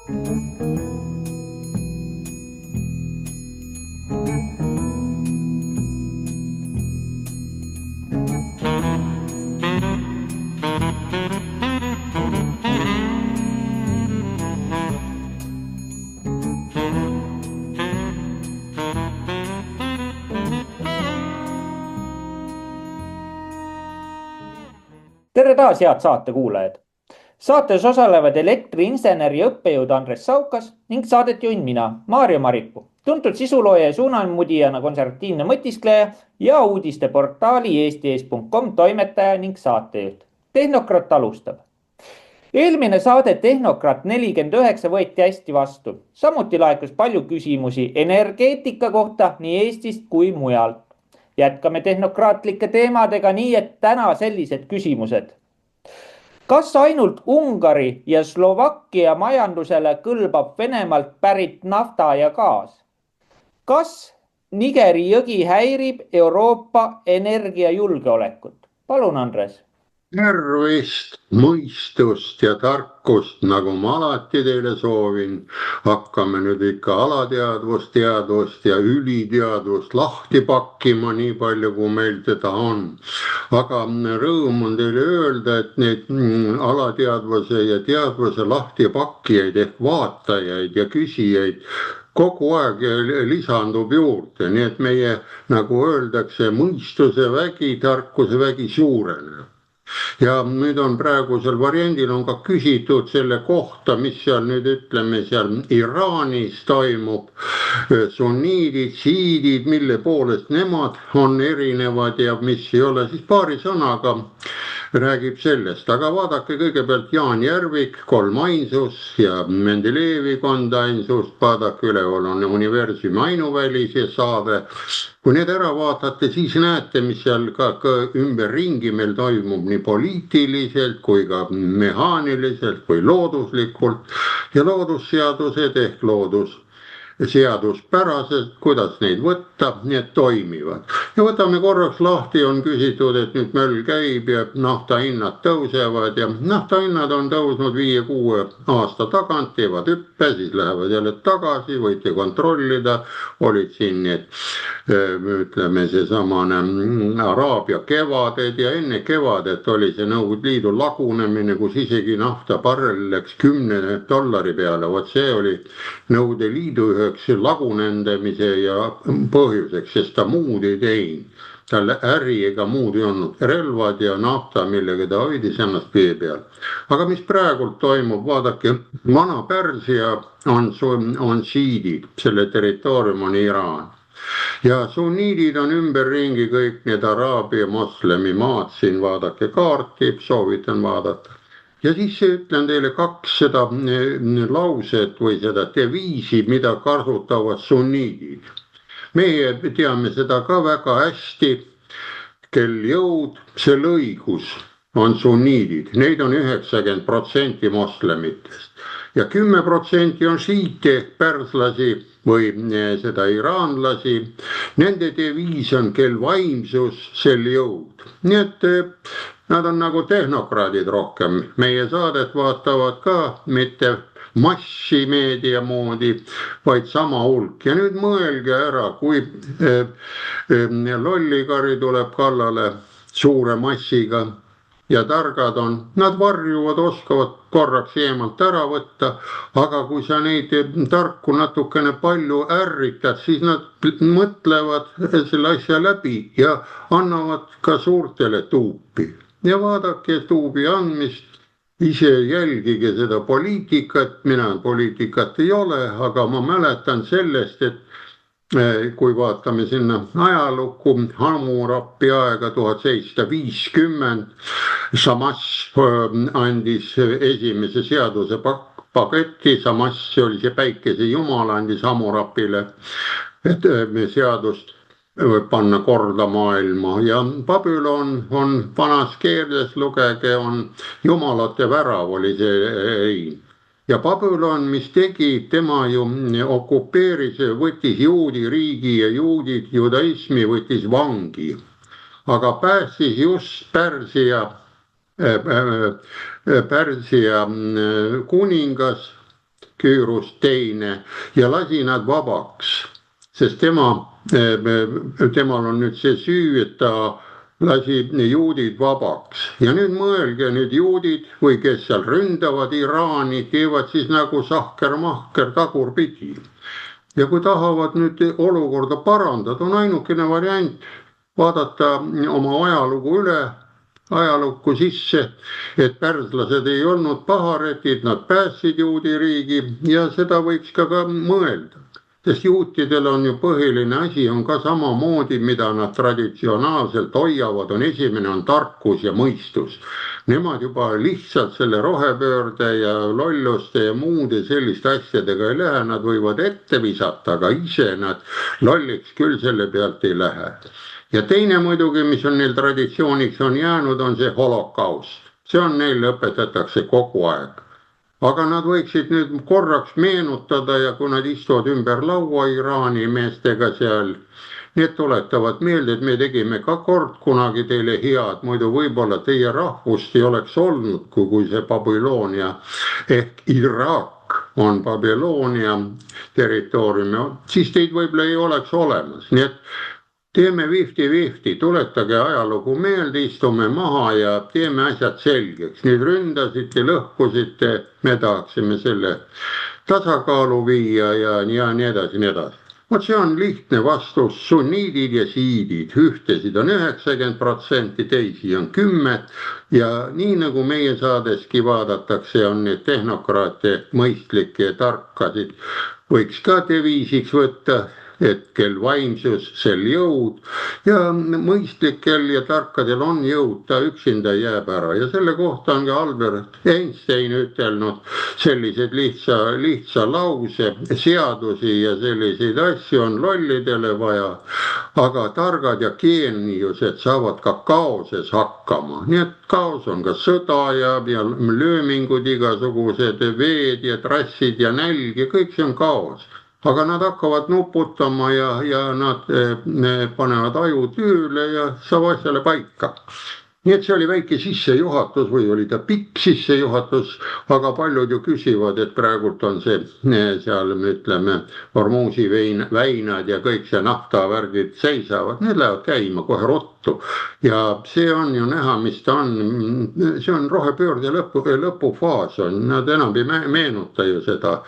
Tere taas, head saatekuulajad! Saates osalevad elektriinseneri õppejõud Andres Saukas ning saatejuhin mina, Maarjo Maripuu, tuntud sisulooja ja suunamudijana konservatiivne mõtiskleja ja uudisteportaali eesti.com toimetaja ning saatejuht. Tehnokrat alustab. Eelmine saade Tehnokrat 49 võeti hästi vastu. Samuti laekus palju küsimusi energeetika kohta nii Eestist kui mujalt. Jätkame tehnokraatlike teemadega nii, et täna sellised küsimused. Kas ainult Ungari ja Slovakkia majandusele kõlbab Venemaalt pärit nafta ja gaas? Kas Nigeri jõgi häirib Euroopa energiajulgeolekut? Palun, Andres. Tervist, mõistust ja tarkust, nagu ma alati teile soovin. Hakkame nüüd ikka alateadvust, teadvust ja üliteadvust lahti pakkima nii palju, kui meil teda on. Aga rõõm on teile öelda, et neid alateadvuse ja teadvuse lahti pakkijaid ehk vaatajaid ja küsijaid kogu aeg lisandub juurde, nii et meie, nagu öeldakse, mõistuse vägi, tarkuse vägi suureneb. Ja nüüd on praegusel variandil on ka küsitud selle kohta, mis seal nüüd ütleme seal Iraanis toimub, sunniidid, šiidid, mille poolest nemad on erinevad ja mis ei ole, siis paari sõnaga räägib sellest. Aga vaadake kõigepealt Jaan Järvik, 3 ainsus ja Mendelejevi kondainsus, vaadake üleval on universumi ainuvälis ja saade. Kui need ära vaatate, siis näete, mis seal ka ümberringi meil toimub nii poliitiliselt kui ka mehaaniliselt kui looduslikult ja loodusseadused ehk seaduspäraselt, kuidas neid võtta, need toimivad. Ja võtame korraks lahti, on küsitud, et nüüd möll käib ja naftahinnad tõusevad ja naftahinnad on tõusnud 5-6 aasta tagant, teevad hüppe, siis lähevad jälle tagasi, võite kontrollida, olid siin need, ütleme seesamane Araabia kevaded ja enne kevadet oli see Nõukogude Liidu lagunemine, kus isegi naftabarrel läks $10 peale, vot see oli Nõukogude Liidu üheks lagunendamise ja põhjuseks, sest ta muud ei teinud. Tal äri ega muud ei olnud, relvad ja nafta, millega ta hoidis ennast vee peal. Aga mis praegult toimub, vaadake, vana Pärsia on šiidid, selle territoorium on Iraan. Ja sunniidid on ümberringi kõik need Araabia moslemi maad, siin vaadake kaarti, soovitan vaadata. Ja siis ütlen teile 2 seda lauset või seda deviisi, mida kasutavad sunniidid. Meie teame seda ka väga hästi, kel jõud, sel õigus on sunniidid. Neid on 90% moslemitest. Ja 10% on šiite ehk pärslasi või seda iraanlasi. Nende deviis on kel vaimsus, sel jõud. Nii et nad on nagu tehnokraadid rohkem. Meie saadet vaatavad ka mitte massimeedia moodi, vaid sama hulk. Ja nüüd mõelge ära, kui lollikari tuleb kallale suure massiga ja targad on, nad varjuvad, oskavad korraks eemalt ära võtta, aga kui sa neid tarku natukene palju ärritad, siis nad mõtlevad selle asja läbi ja annavad ka suurtele tuupi. Ja vaadake tuubi andmist, ise jälgige seda poliitikat, mina poliitikat ei ole, aga ma mäletan sellest, et kui vaatame sinna ajalukku, Hammurapi aega 1750, Šamaš andis esimese seaduse paketi, Šamaš oli see päikese jumal, andis Hammurapile, et seadust võib panna korda maailma ja Babylon on vanas keeles, lugege, on jumalate värav oli see. Ja Babylon, mis tegi, tema ju okupeeris, võttis juudi riigi ja juudid, judaismi võttis vangi. Aga päästis just Pärsia kuningas, Küürust teine ja lasi nad vabaks, sest temal on nüüd see süü, et ta lasi juudid vabaks. Ja nüüd mõelge, nüüd juudid või kes seal ründavad Iraani, teevad siis nagu sahker-mahker tagurpidi. Ja kui tahavad nüüd olukorda parandada, on ainukene variant vaadata oma ajalugu üle, ajalukku sisse, et pärslased ei olnud paharetid, nad päästsid juudi riigi ja seda võiks ka mõelda. Sest juutidel on ju põhiline asi on ka samamoodi, mida nad traditsionaalselt hoiavad, esimene on tarkus ja mõistus. Nemad juba lihtsalt selle rohepöörde ja lolluste ja muude selliste asjadega ei lähe, nad võivad ette visata, aga ise nad lolliks küll selle pealt ei lähe. Ja teine muidugi, mis on neil traditsiooniks on jäänud, on see holokaust. See on neil õpetatakse kogu aeg. Aga nad võiksid nüüd korraks meenutada ja kui nad istuvad ümber laua Iraani meestega seal, need tuletavad meelde, et me tegime ka kord kunagi teile head, muidu võib-olla teie rahvust ei oleks olnud, kui see Babyloonia ehk Iraak on Babyloonia territooriumi, siis teid võib-olla ei oleks olemas. Nii et teeme 50-50, tuletage ajalugu meelde, istume maha ja teeme asjad selgeks. Nüüd ründasite, lõhkusite, me tahaksime selle tasakaalu viia ja nii edasi, nii edasi. Vot see on lihtne vastus, sunniidid ja siidid, ühtesid on 90%, teisi on 10% ja nii nagu meie saadeski vaadatakse, on need tehnokraate mõistlikke ja tarkasid, võiks ka deviisiks võtta, et kel vaimsus, sel jõud ja mõistlikel ja tarkadel on jõud, ta üksinda jääb ära ja selle kohta on ka Albert Einstein ütelnud selliseid lihtsa lause, seadusi ja selliseid asju on lollidele vaja, aga targad ja geeniused saavad ka kaoses hakkama, nii et kaos on ka sõda ja löömingud, igasugused veed ja trassid ja nälg ja kõik see on kaos. Aga nad hakkavad nuputama ja nad panevad aju tööle ja saab asjale paika. Nii et see oli väike sissejuhatus või oli ta pikk sissejuhatus, aga paljud ju küsivad, et praegult on see seal, ütleme, Hormuzi väinad ja kõik see naftavärgid seisavad, need lähevad käima kohe ruttu. Ja see on ju näha, mis ta on, see on rohepöörde lõpufaas on, nad enam ei meenuta ju seda.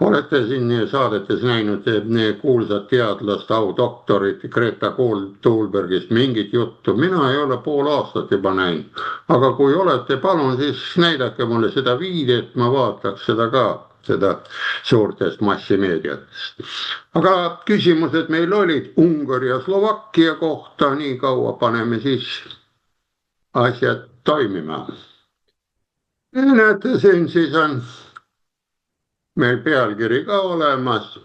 Olete siin saadetes näinud kuulsat teadlast, audoktorit Greta Thunbergist mingit juttu, mina ei ole pool aastat juba näinud. Aga kui olete, palun siis näidake mulle seda viidet, ma vaataks seda ka, seda suurtest massimeediatest. Aga küsimused meil olid Ungari ja Slovakkia kohta, nii kaua paneme siis asjad toimima. Näete, siin siis on meil pealkiri ka olemas.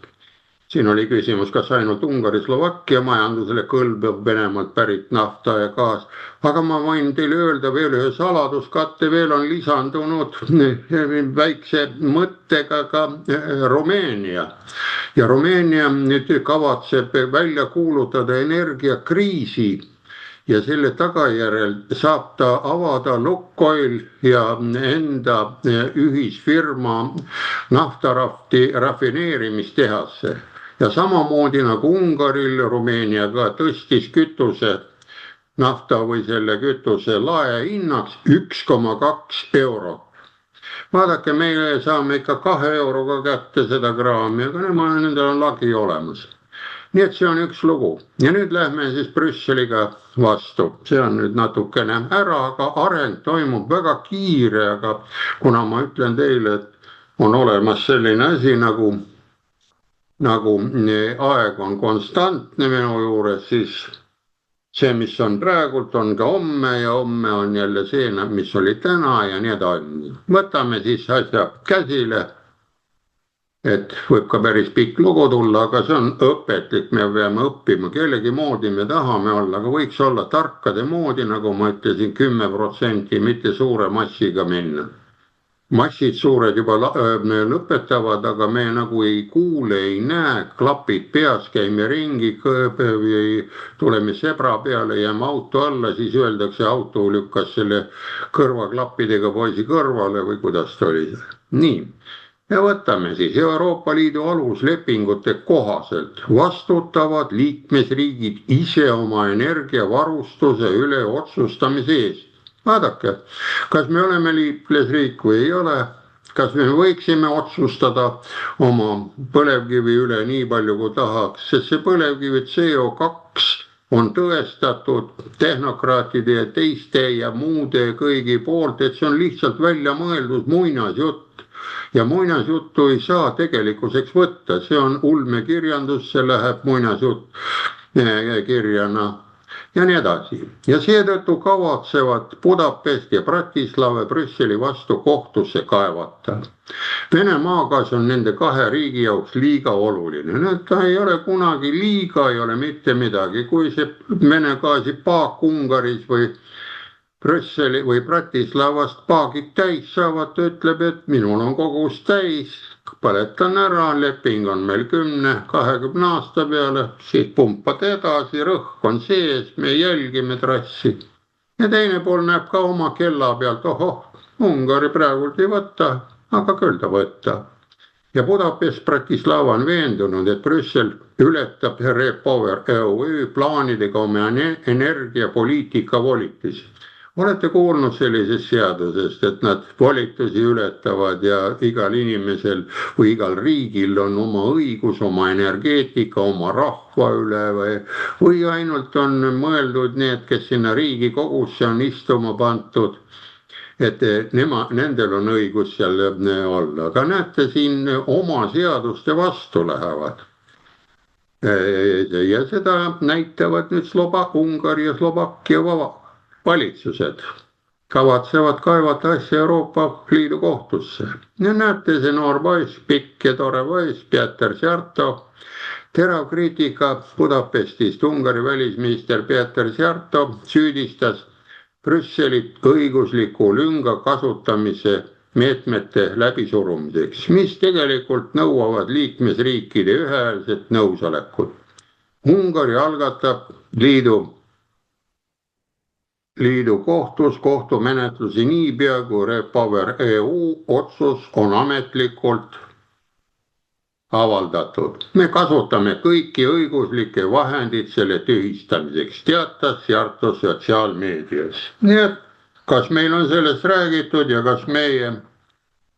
Siin oli küsimus, kas ainult Ungari, Slovakkia majandusele kõlbab Venemaalt pärit nafta ja gaas. Aga ma võin teile öelda veel ühe saladuskatte, veel on lisandunud väikse mõttega ka Rumeenia. Ja Rumeenia nüüd kavatseb välja kuulutada energiakriisi ja selle tagajärjel saab ta avada Lukoil ja enda ühisfirma naftarafti rafineerimistehasse. Ja samamoodi nagu Ungaril, Rumeenia ka tõstis kütuse nafta või selle kütuse lae hinnaks 1,2 eurot. Vaadake, meile saame ikka 2 euroga kätte seda kraami, aga nendel on lagi olemas. Nii et see on üks lugu. Ja nüüd lähme siis Brüsseliga vastu. See on nüüd natukene ära, aga areng toimub väga kiire, aga kuna ma ütlen teile, et on olemas selline asi nagu aeg on konstantne minu juures, siis see, mis on praegult, on ka homme ja homme on jälle see, mis oli täna ja nii edasi. Võtame siis asja käsile, et võib ka päris pikk lugu tulla, aga see on õpetlik, me peame õppima, kellegi moodi me tahame olla, aga võiks olla tarkade moodi, nagu ma ütlesin, 10%, mitte suure massiga minna. Massid suured juba lõpetavad, aga me nagu ei kuule, ei näe, klapid peas, käime ringi, tuleme sebra peale, jääme auto alla, siis öeldakse, auto lükkas selle kõrvaklappidega poisi kõrvale või kuidas ta oli. Nii, ja võtame siis Euroopa Liidu aluslepingute kohaselt vastutavad liikmesriigid ise oma energiavarustuse üle otsustamise eest. Vaadake, kas me oleme liikmesriik või ei ole, kas me võiksime otsustada oma põlevkivi üle nii palju kui tahaks, sest see põlevkivi CO2 on tõestatud tehnokraatide ja teiste ja muude kõigi poolt, et see on lihtsalt välja mõeldud muinasjutt. Ja muinasjuttu ei saa tegelikkuseks võtta, see on ulmekirjandus, see läheb muinasjutt kirjana ja nii edasi. Ja seetõttu kavatsevad Budapest ja Bratislava Brüsseli vastu kohtusse kaevata. Vene maagaas on nende kahe riigi jaoks liiga oluline. Ta ei ole kunagi liiga, ei ole mitte midagi. Kui see Vene gaasi paak Ungaris või Brüsseli või Bratislavast paagid täis saavad, ütleb, et minul on kogus täis, põletan ära, leping on meil 10-20 aasta peale, siit pumpad edasi, rõhk on sees, me jälgime trassi. Ja teine pool näeb ka oma kella pealt, Ungari praegult ei võta, aga küll ta võtta. Ja Budapest Bratislava on veendunud, et Brüssel ületab REPower EU plaanidega oma energiapoliitika volitusi. Olete kuulnud sellisest seadusest, et nad volitusi ületavad ja igal inimesel või igal riigil on oma õigus, oma energeetika, oma rahva üle või ainult on mõeldud need, kes sinna Riigikogusse on istuma pandud, et nendel on õigus seal olla. Aga näete, siin oma seaduste vastu lähevad. Ja seda näitavad nüüd Ungari ja Slovakkia valitsused kavatsevad kaevata asja Euroopa Liidu kohtusse. Ja näete, see noor poiss, pikk ja tore poiss, Peeter Szijjártó, terav kriitika Budapestist. Ungari välisminister Peeter Szijjártó süüdistas Brüsselit õigusliku lünga kasutamise meetmete läbisurumiseks, mis tegelikult nõuavad liikmesriikide ühehäälset nõusolekut. Ungari algatab liidu kohtus kohtumenetlusi niipea, kui REPower EU otsus on ametlikult avaldatud. Me kasutame kõiki õiguslikke vahendid selle tühistamiseks, teatas Szijjártó sotsiaalmeedias. Nii et kas meil on sellest räägitud ja kas meie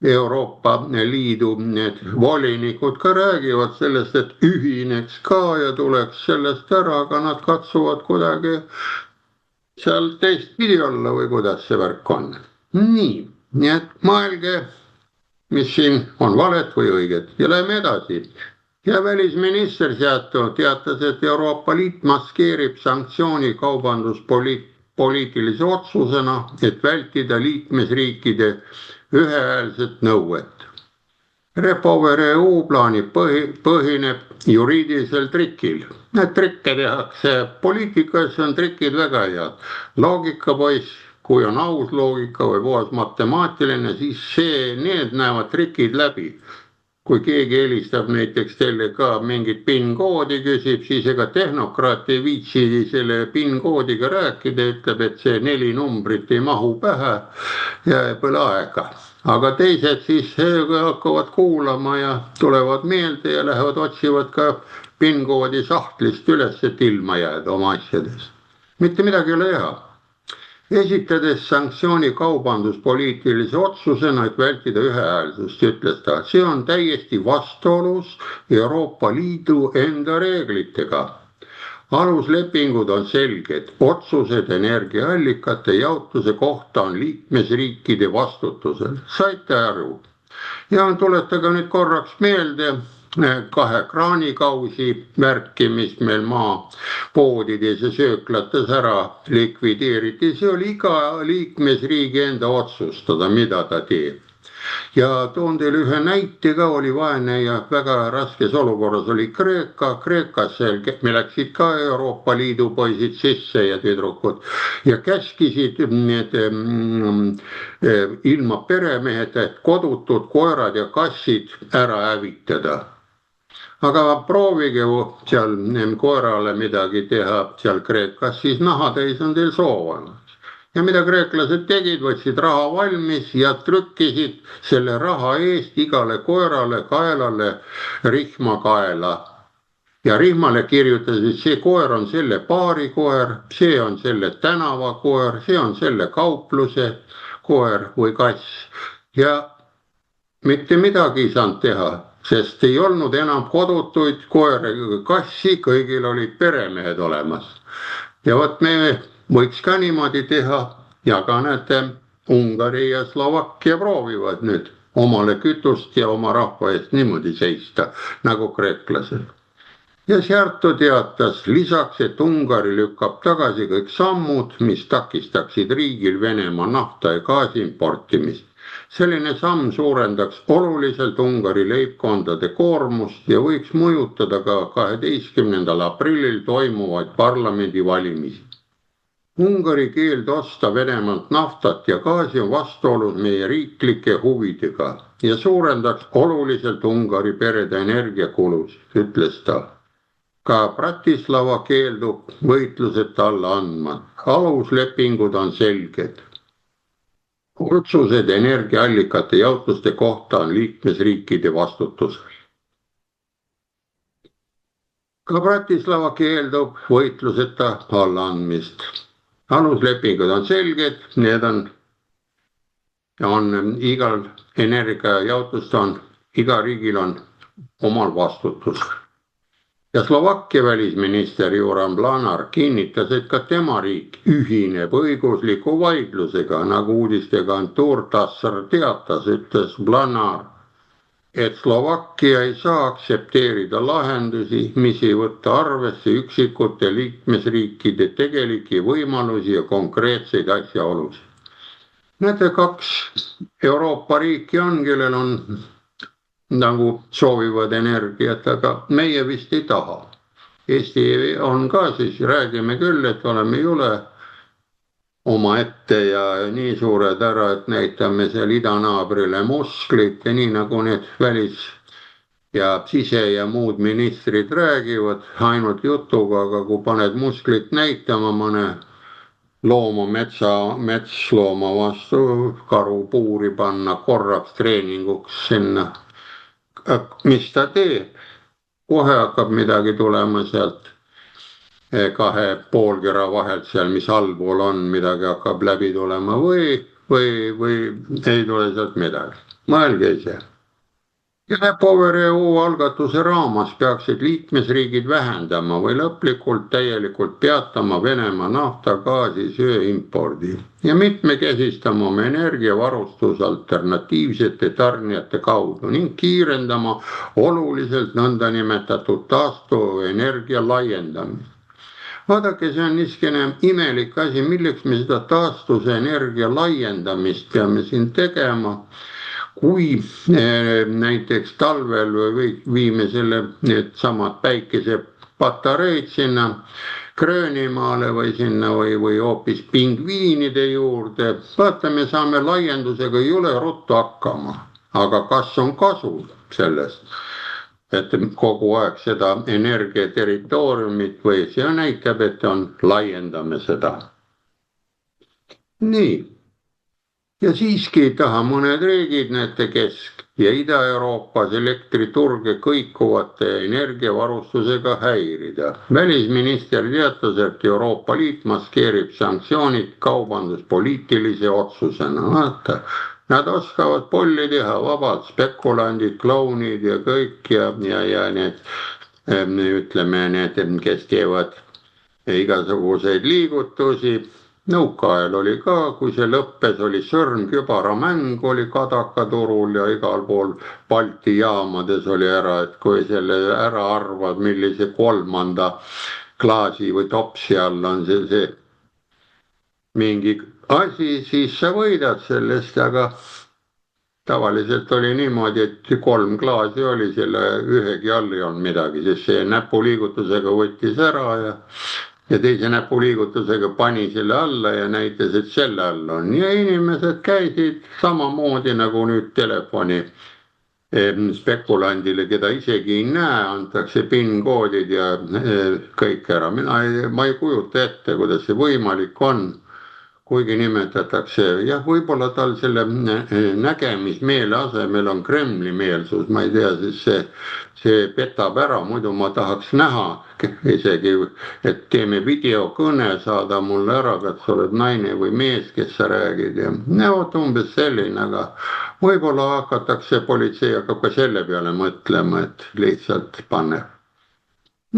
Euroopa Liidu need volinikud ka räägivad sellest, et ühineks ka ja tuleks sellest ära, aga nad katsuvad kuidagi seal teistpidi olla või kuidas see värk on. Nii et mõelge, mis siin on valet või õiget ja läheme edasi. Ja välisminister teatas, et Euroopa Liit maskeerib sanktsiooni kaubanduspoliitilise otsusena, et vältida liikmesriikide ühehäälset nõuet. REPower EU plaanib põhineb juriidilisel trikil. Need trikke tehakse poliitikas, on trikid väga head. Loogika poiss, kui on aus loogika või puhas matemaatiline, siis need näevad trikid läbi. Kui keegi helistab näiteks teile ka mingit PIN-koodi küsib, siis ega tehnokraat ei viitsi selle PIN-koodiga rääkida, ütleb, et see 4 numbrit ei mahu pähe ja ei põle aega. Aga teised siis hakkavad kuulama ja tulevad meelde ja lähevad otsivad ka PIN-koodi sahtlist üles, et ilma jääda oma asjadest. Mitte midagi ei ole teha. Esitades sanktsiooni kaubanduspoliitilise otsusena, et vältida ühehäälsust, ütles ta, see on täiesti vastuolus Euroopa Liidu enda reeglitega. Aluslepingud on selged, otsused energiaallikate jaotuse kohta on liikmesriikide vastutusel. Saite aru? Ja tuletage nüüd korraks meelde 2 kraanikausi märki, mis meil maapoodides ja sööklates ära likvideeriti. See oli iga liikmesriigi enda otsustada, mida ta teeb. Ja toon teile ühe näite ka, oli vaene ja väga raskes olukorras oli Kreeka. Kreekas me läksid ka Euroopa Liidu poisid sisse ja tüdrukud ja käskisid need ilma peremeheta, et kodutud koerad ja kassid ära hävitada. Aga proovige seal koerale midagi teha seal Kreekas, siis nahatäis on teil soovanud. ja mida kreeklased tegid, võtsid raha valmis ja trükkisid selle raha eest igale koerale kaelale rihma kaela. Ja rihmale kirjutasid, see koer on selle paari koer, see on selle tänava koer, see on selle kaupluse koer või kass. Ja mitte midagi ei saanud teha, sest ei olnud enam kodutuid koeri ega kassi, kõigil olid peremehed olemas. Ja vot me võiks ka niimoodi teha ja ka näete, Ungari ja Slovakkia proovivad nüüd omale kütust ja oma rahva eest niimoodi seista nagu kreeklased. Ja Siarto teatas lisaks, et Ungari lükkab tagasi kõik sammud, mis takistaksid riigil Venemaa nafta ja gaasi importimist. Selline samm suurendaks oluliselt Ungari leibkondade koormust ja võiks mõjutada ka 12. aprillil toimuvaid parlamendivalimisi. Ungari keeld osta Venemaalt naftat ja gaasi on vastuolus meie riiklike huvidega ja suurendaks oluliselt Ungari perede energiakulusid, ütles ta. Ka Bratislava keeldub võitluseta alla andma. Aluslepingud on selged. Otsused energiaallikate jaotuste kohta on liikmesriikide vastutusel. Ka Bratislava keeldub võitluseta alla andmist. Aluslepingud on selged, need on igal energiajaotust iga riigil on omal vastutus. Ja Slovakkia välisminister Joran Blanár kinnitas, et ka tema riik ühineb õigusliku vaidlusega, nagu uudisteagentuur TASR teatas, ütles Blanár, et Slovakkia ei saa aktsepteerida lahendusi, mis ei võtta arvesse üksikute liikmesriikide tegelikke võimalusi ja konkreetseid asjaolusid. Näete, 2 Euroopa riiki on, kellel on nagu soovivad energiat, aga meie vist ei taha. Eesti on ka siis, räägime küll, et oleme jule oma ette ja nii suured ära, et näitame seal idanaabrile musklit ja nii nagu need välis- ja sise- ja muud ministrid räägivad ainult jutuga, aga kui paned musklit näitama mõne looma metslooma vastu, karupuuri panna korraks treeninguks sinna, mis ta teeb, kohe hakkab midagi tulema sealt 2 poolkera vahelt seal, mis allpool on, midagi hakkab läbi tulema või ei tule sealt midagi. Mõelge ise. Ja Power EU algatuse raamas peaksid liikmesriigid vähendama või lõplikult täielikult peatama Venemaa nafta, gaasi, söe impordi ja mitmekesistama oma energiavarustus alternatiivsete tarnijate kaudu ning kiirendama oluliselt nõndanimetatud taastuvenergia laiendamist. Vaadake, see on niisugune imelik asi, milleks me seda taastuvenergia laiendamist peame siin tegema. Kui näiteks talvel viime need samad päikesepatareid sinna Gröönimaale või sinna või hoopis pingviinide juurde, vaata, me saame laiendusega jõle ruttu hakkama, aga kas on kasu sellest, et kogu aeg seda energiaterritooriumit või see näitab, et laiendame seda. Nii. Ja siiski ei taha mõned riigid, näete Kesk- ja Ida-Euroopas elektriturge kõikuvate energiavarustusega häirida. Välisminister teatas, et Euroopa Liit maskeerib sanktsioonid kaubanduspoliitilise otsusena. Vaata, nad oskavad polli teha, vabad spekulandid, klounid ja kõik ja need, ütleme, need, kes teevad igasuguseid liigutusi. Nõukaajal oli ka, kui see lõppes, oli sõrmkübaramäng, oli Kadakaturul ja igal pool Balti jaamades oli ära, et kui selle ära arvad, millise 3. klaasi või topsi all on see mingi asi, siis sa võidad sellest, aga tavaliselt oli niimoodi, et 3 klaasi oli, selle ühegi all ei olnud midagi, sest see näpuliigutusega võttis ära ja teise näpuliigutusega pani selle alla ja näitas, et selle all on. Ja inimesed käisid samamoodi nagu nüüd telefoni spekulandile, keda isegi ei näe, antakse PIN-koodid ja kõik ära. Ma ei kujuta ette, kuidas see võimalik on, kuigi nimetatakse, jah, võib-olla tal selle nägemismeele asemel on Kremli meelsus, ma ei tea, siis see petab ära, muidu ma tahaks näha isegi, et teeme videokõne, saada mulle ära, kas sa oled naine või mees, kes sa räägid ja vot umbes selline, aga võib-olla hakatakse, politsei hakkab ka selle peale mõtlema, et lihtsalt paneb.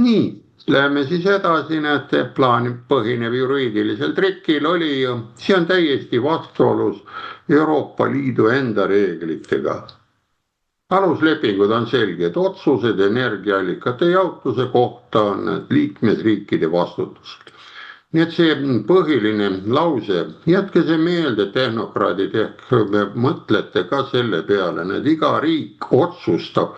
Nii. Läheme siis edasi, näete, plaan põhineb juriidilisel trikil oli ju, see on täiesti vastuolus Euroopa Liidu enda reeglitega. Aluslepingud on selged, otsused energiaallikate jaotuse kohta on liikmesriikide vastutus. Nii et see põhiline lause, jätke see meelde, tehnokraadid, ehk mõtlete ka selle peale, et iga riik otsustab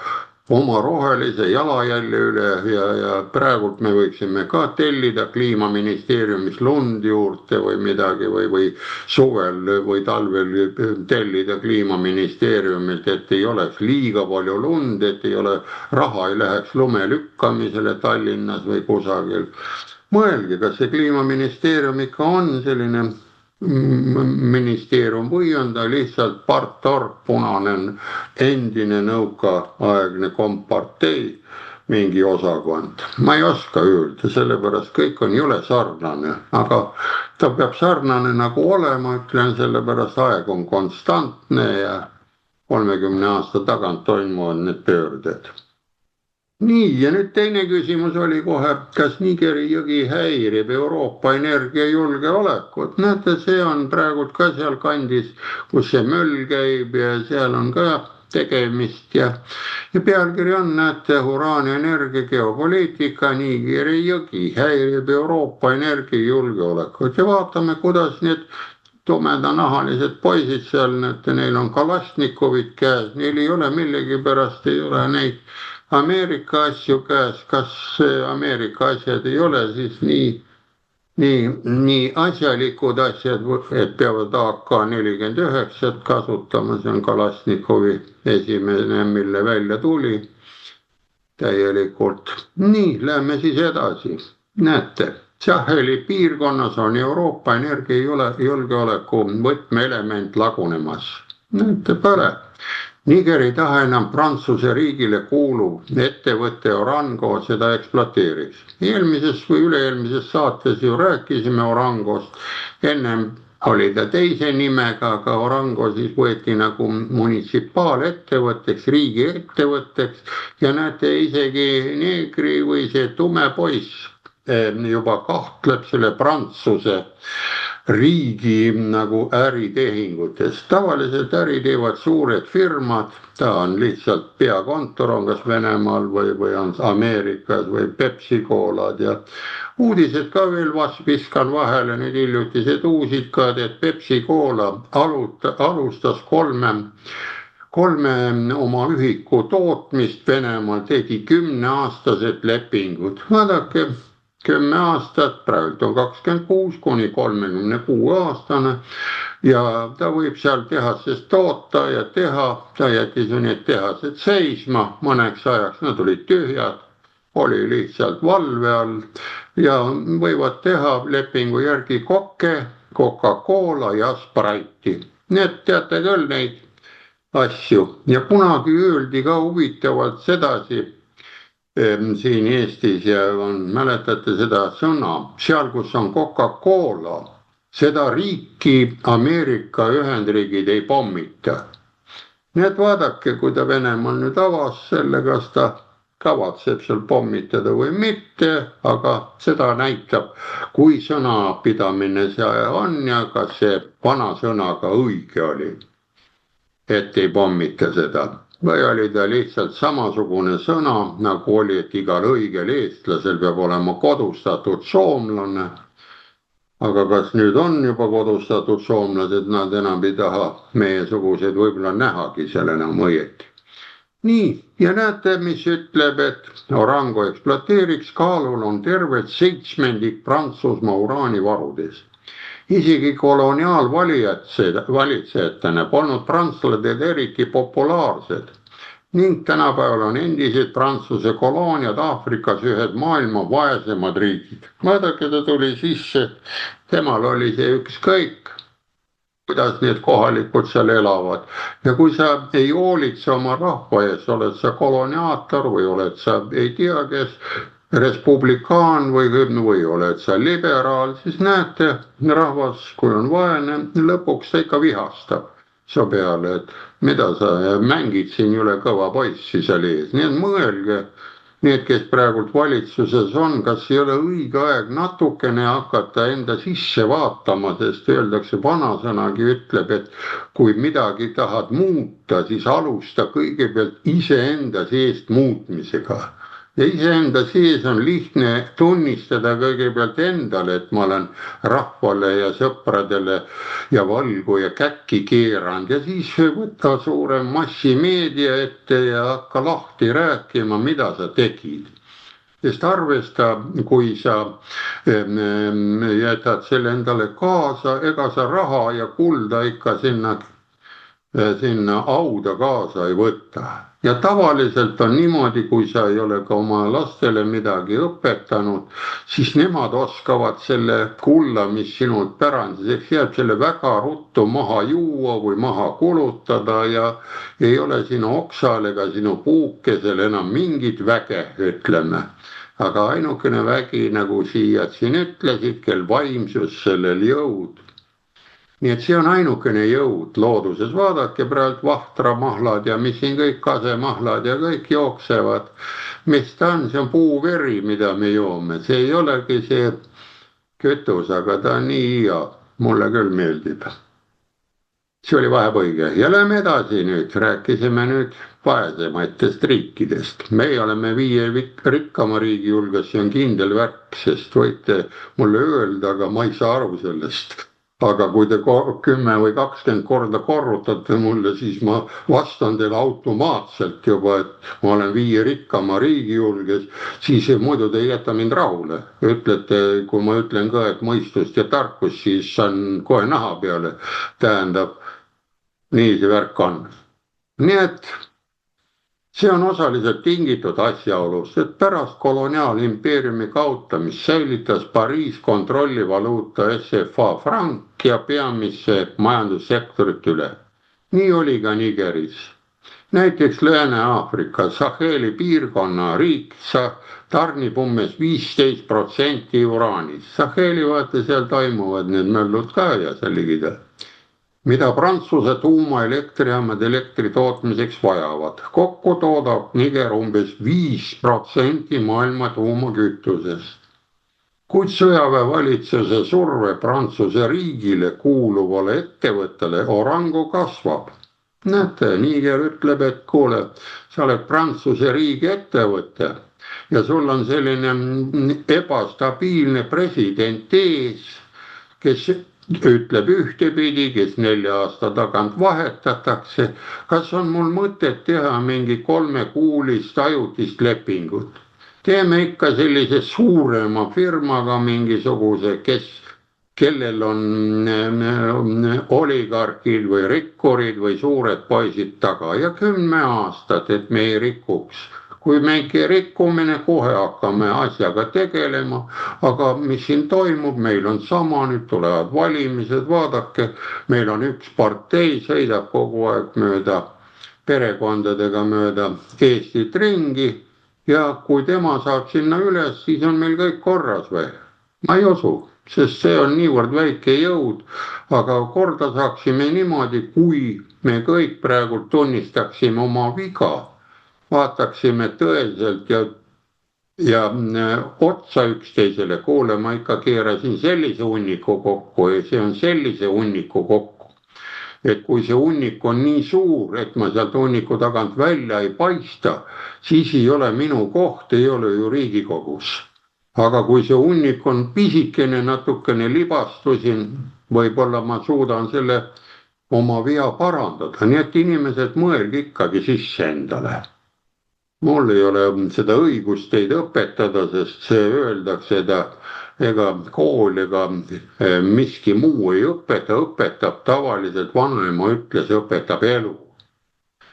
oma rohelise jalajälje üle ja praegult me võiksime ka tellida kliimaministeeriumis lund juurde või midagi või suvel või talvel tellida kliimaministeeriumilt, et ei oleks liiga palju lund, et ei ole raha, ei läheks lume lükkamisele Tallinnas või kusagil. Mõelge, kas see kliimaministeerium ikka on selline ministeerium või on ta lihtsalt partorg, punane endine nõukaaegne kompartei mingi osakond. Ma ei oska öelda, sellepärast kõik on jõle sarnane, aga ta peab sarnane nagu olema, ütlen, sellepärast aeg on konstantne ja 30 aasta tagant toimuvad need pöörded. Nii, ja nüüd teine küsimus oli kohe, kas Nigeri jõgi häirib Euroopa energiajulgeolekut. Näete, see on praegult ka seal kandis, kus see möll käib ja seal on ka tegemist ja pealkiri on, näete, uraanienergia geopoliitika, Nigeri jõgi häirib Euroopa energiajulgeolekut ja vaatame, kuidas need tumedanahalised poisid seal, näete, neil on Kalashnikovid käes, neil ei ole millegipärast, ei ole neid Ameerika asju käes, kas Ameerika asjad ei ole siis nii asjalikud asjad, et peavad AK-49 kasutama, see on Kalashnikovi esimene, mille välja tuli täielikult. Nii, lähme siis edasi. Näete, Saheli piirkonnas on Euroopa energiajulgeoleku võtmeelement lagunemas. Näete, pole. Niger ei taha enam Prantsuse riigile kuuluv ettevõtte Orango seda ekspluateeriks. Eelmises või üle-eelmises saates ju rääkisime Orangost, ennem oli ta teise nimega, aga Orango siis võeti nagu munitsipaalettevõtteks, riigiettevõtteks ja näete, isegi neegri või see tume poiss juba kahtleb selle Prantsuse riigi nagu äritehingutes. Tavaliselt äri teevad suured firmad, ta on lihtsalt peakontor on kas Venemaal või on Ameerikas või Pepsi-Coolad ja uudised ka veel viskan vahele, nüüd hiljutised uusikad, et Pepsi-Cola alustas kolme oma ühiku tootmist Venemaal, tegi 10-aastased lepingud. Vaadake, 10 aastat, praegu on 26 kuni 36 aastane ja ta võib seal tehases toota ja teha, ta jättis need tehased seisma mõneks ajaks, nad olid tühjad, oli lihtsalt valve all ja võivad teha lepingu järgi kokke, Coca-Cola ja Sprite'i. Need teate küll neid asju ja kunagi öeldi ka huvitavalt sedasi, siin Eestis ja mäletate seda sõna, seal kus on Coca-Cola, seda riiki Ameerika Ühendriigid ei pommita. Nii et vaadake, kui ta Venemaal nüüd avas selle, kas ta kavatseb seal pommitada või mitte, aga seda näitab, kui sõnapidamine see on ja kas see vana sõnaga õige oli, et ei pommita seda. Või oli ta lihtsalt samasugune sõna, nagu oli, et igal õigel eestlasel peab olema kodustatud soomlane. Aga kas nüüd on juba kodustatud soomlased, nad enam ei taha meiesugused võib-olla nähagi seal enam õieti. Nii, ja näete, mis ütleb, et Orango ekspluateeriks kaalul on tervelt 7% Prantsusmaa uraanivarudest. Isegi koloniaalvalitsejatena polnud prantslased eriti populaarsed. ning tänapäeval on endised Prantsuse kolooniad Aafrikas ühed maailma vaesemad riigid. Vaadake, ta tuli sisse, temal oli see ükskõik, kuidas need kohalikud seal elavad. Ja kui sa ei hoolitse oma rahva ees, oled sa koloniaator või oled sa ei tea kes, respublikaan või oled sa liberaal, siis näete, rahvas, kui on vaene, lõpuks ta ikka vihastab su peale, et mida sa mängid siin üle kõva poissi seal ees. Nii et mõelge, need, kes praegult valitsuses on, kas ei ole õige aeg natukene hakata enda sisse vaatama, sest öeldakse, vanasõnagi ütleb, et kui midagi tahad muuta, siis alusta kõigepealt iseenda seest muutmisega. Ja iseenda sees on lihtne tunnistada kõigepealt endale, et ma olen rahvale ja sõpradele ja valgu ja käkki keeranud ja siis võtta suurem massimeedia ette ja hakka lahti rääkima, mida sa tegid. Sest arvesta, kui sa jätad selle endale kaasa, ega sa raha ja kulda ikka sinna auda kaasa ei võta. Ja tavaliselt on niimoodi, kui sa ei ole ka oma lastele midagi õpetanud, siis nemad oskavad selle kulla, mis sinult pärandiseks jääb, selle väga ruttu maha juua või maha kulutada ja ei ole sinu oksal ega sinu puukesel enam mingit väge, ütleme. Aga ainukene vägi, nagu siia siin ütlesid, kel vaimsus, sellel jõud. Nii et see on ainukene jõud looduses. Vaadake praegu vahramahlad ja mis siin kõik kasemahlad ja kõik jooksevad. Mis ta on? See on puuveri, mida me joome. See ei olegi see kütus, aga ta on nii hea. Mulle küll meeldib. See oli vahepõige. Ja läheme edasi nüüd. Rääkisime nüüd vaesematest riikidest. Meie oleme 5 rikkama riigi hulgas. See on kindel värk, sest võite mulle öelda, aga ma ei saa aru sellest. Aga kui te 10 või 20 korda korrutate mulle, siis ma vastan teile automaatselt juba, et ma olen 5 rikkama riigi julges, siis muidu te ei jäta mind rahule. Ütlete, kui ma ütlen ka, et mõistust ja tarkust, siis saan kohe naha peale. Tähendab, nii see värk on. Nii et see on osaliselt tingitud asjaolust, et pärast koloniaalimpeeriumi kaotamist säilitas Pariis kontrollivaluuta SFA frank ja peamise majandussektorit üle. Nii oli ka Nigeris. Näiteks Lääne-Aafrika Saheli piirkonna riik tarnib umbes 15% uraanist. Saheli vaata seal toimuvad need möllud ka ja seal ligida. Mida Prantsuse tuumaelektrijaamad elektri tootmiseks vajavad. Kokku toodab Niger umbes 5% maailma tuumakütusest. Kuid sõjaväevalitsuse surve Prantsuse riigile kuuluvale ettevõttele Orango kasvab. Näete, Niger ütleb, et kuule, sa oled Prantsuse riigi ettevõte ja sul on selline ebastabiilne president ees, kes ütleb ühtepidi, kes 4 aasta tagant vahetatakse. Kas on mul mõtet teha mingi 3-kuulist ajutist lepingut? Teeme ikka sellise suurema firmaga mingisuguse, kellel on oligarkid või rikkurid või suured poisid taga ja 10 aastat, et me ei rikuks. Kui mingi rikkumine, kohe hakkame asjaga tegelema, aga mis siin toimub, meil on sama, nüüd tulevad valimised, vaadake, meil on üks partei, sõidab kogu aeg mööda perekondadega mööda Eestit ringi ja kui tema saab sinna üles, siis on meil kõik korras või? Ma ei usu, sest see on niivõrd väike jõud, aga korda saaksime niimoodi, kui me kõik praegu tunnistaksime oma viga. Vaataksime tõeselt ja otsa üksteisele, kuule, ma ikka keerasin sellise hunniku kokku ja see on sellise hunniku kokku. Et kui see hunnik on nii suur, et ma sealt hunniku tagant välja ei paista, siis ei ole minu koht, ei ole ju Riigikogus. Aga kui see hunnik on pisikene, natukene libastusin, võib-olla ma suudan selle oma vea parandada, nii et inimesed mõelge ikkagi sisse endale. Mul ei ole seda õigust teid õpetada, sest see öeldakse, ega kool ega miski muu ei õpeta, õpetab tavaliselt, vanaema ütles, õpetab elu.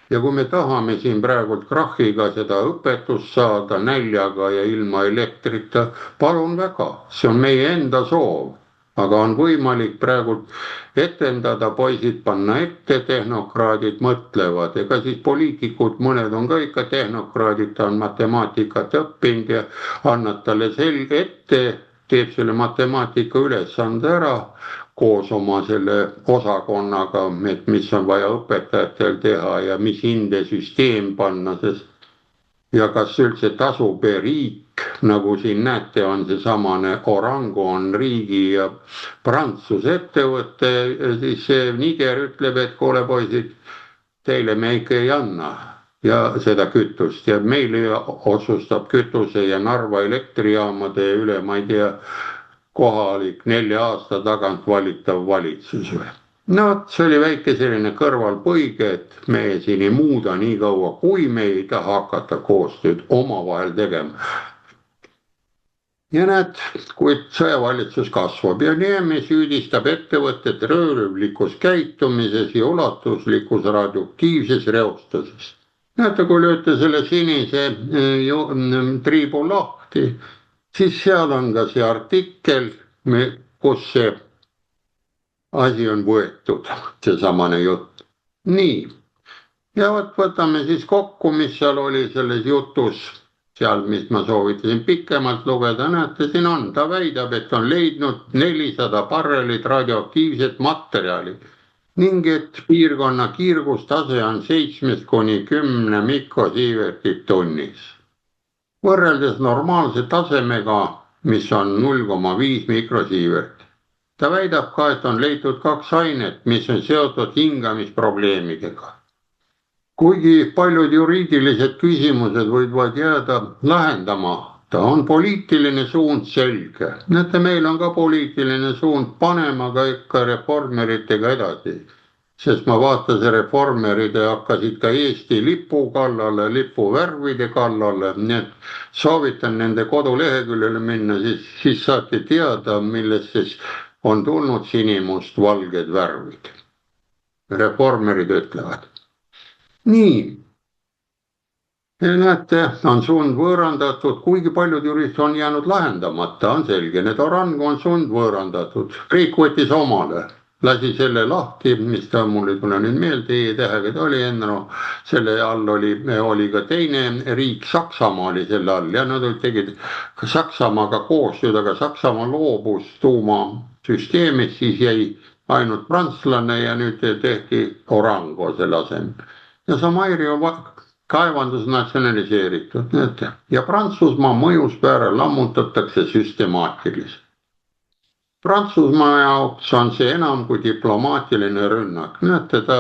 ja kui me tahame siin praegult krahhiga seda õpetust saada näljaga ja ilma elektrita, palun väga, see on meie enda soov. Aga on võimalik praegult etendada, poisid panna ette, tehnokraadid mõtlevad, ega siis poliitikud, mõned on ka ikka tehnokraadid, ta on matemaatikat õppinud ja annad talle selge ette, teeb selle matemaatika ülesande ära koos oma selle osakonnaga, et mis on vaja õpetajatel teha ja mis hindesüsteem panna, sest ja kas üldse tasub riik, nagu siin näete, on seesamane Orango on riigi ja Prantsuse ettevõte, siis see Niger ütleb, et kuule poisid, teile me ikka ei anna ja seda kütust ja meil otsustab kütuse ja Narva elektrijaamade üle, ma ei tea, kohalik 4 aasta tagant valitav valitsus või. No see oli väike selline kõrvalpõige, et me siin ei muuda nii kaua, kui me ei taha hakata koostööd omavahel tegema. Ja näed, kui sõjavalitsus kasvab ja Niemi süüdistab ettevõtted röövlikus käitumises ja ulatuslikus radioaktiivses reostuses. Näete, kui lööte selle sinise triibu lahti, siis seal on ka see artikkel, kus see asi on võetud, seesamane jutt. Nii, ja võtame siis kokku, mis seal oli selles jutus, seal, mis ma soovitasin pikemalt lugeda, näete, siin on, ta väidab, et on leidnud 400 barrelit radioaktiivset materjali ning et piirkonna kiirgustase on 7–10 mikrosiivertit tunnis. Võrreldes normaalse tasemega, mis on 0,5 mikrosiivertit. Ta väidab ka, et on leitud 2 ainet, mis on seotud hingamisprobleemidega. Kuigi paljud juriidilised küsimused võivad jääda lahendamata, on poliitiline suund selge. Näete, meil on ka poliitiline suund, panema ka ikka reformeritega edasi. Sest ma vaatasin, reformerid hakkasid ka Eesti lipu kallale, lipuvärvide kallale, nii et soovitan nende koduleheküljele minna, siis saate teada, millest siis on tulnud sinimust valged värvid. Reformerid ütlevad. Nii. Ja näete, on sundvõõrandatud, kuigi paljud juristid on jäänud lahendamata, on selge, need Orango on sundvõõrandatud. Riik võttis omale, lasi selle lahti, mis ta mul ei tule nüüd meelde, E-tähega ta oli enne, no, selle all oli ka teine riik, Saksamaa oli selle all ja nad tegid Saksamaaga koostööd, aga Saksamaa loobus tuumasüsteemist, siis jäi ainult prantslane ja nüüd tehti Orango selle asemel. Ja Samairi on kaevandus natsionaliseeritud, näete, ja Prantsusmaa mõjuspäära lammutatakse süstemaatiliselt. Prantsusmaa jaoks on see enam kui diplomaatiline rünnak. Näete, ta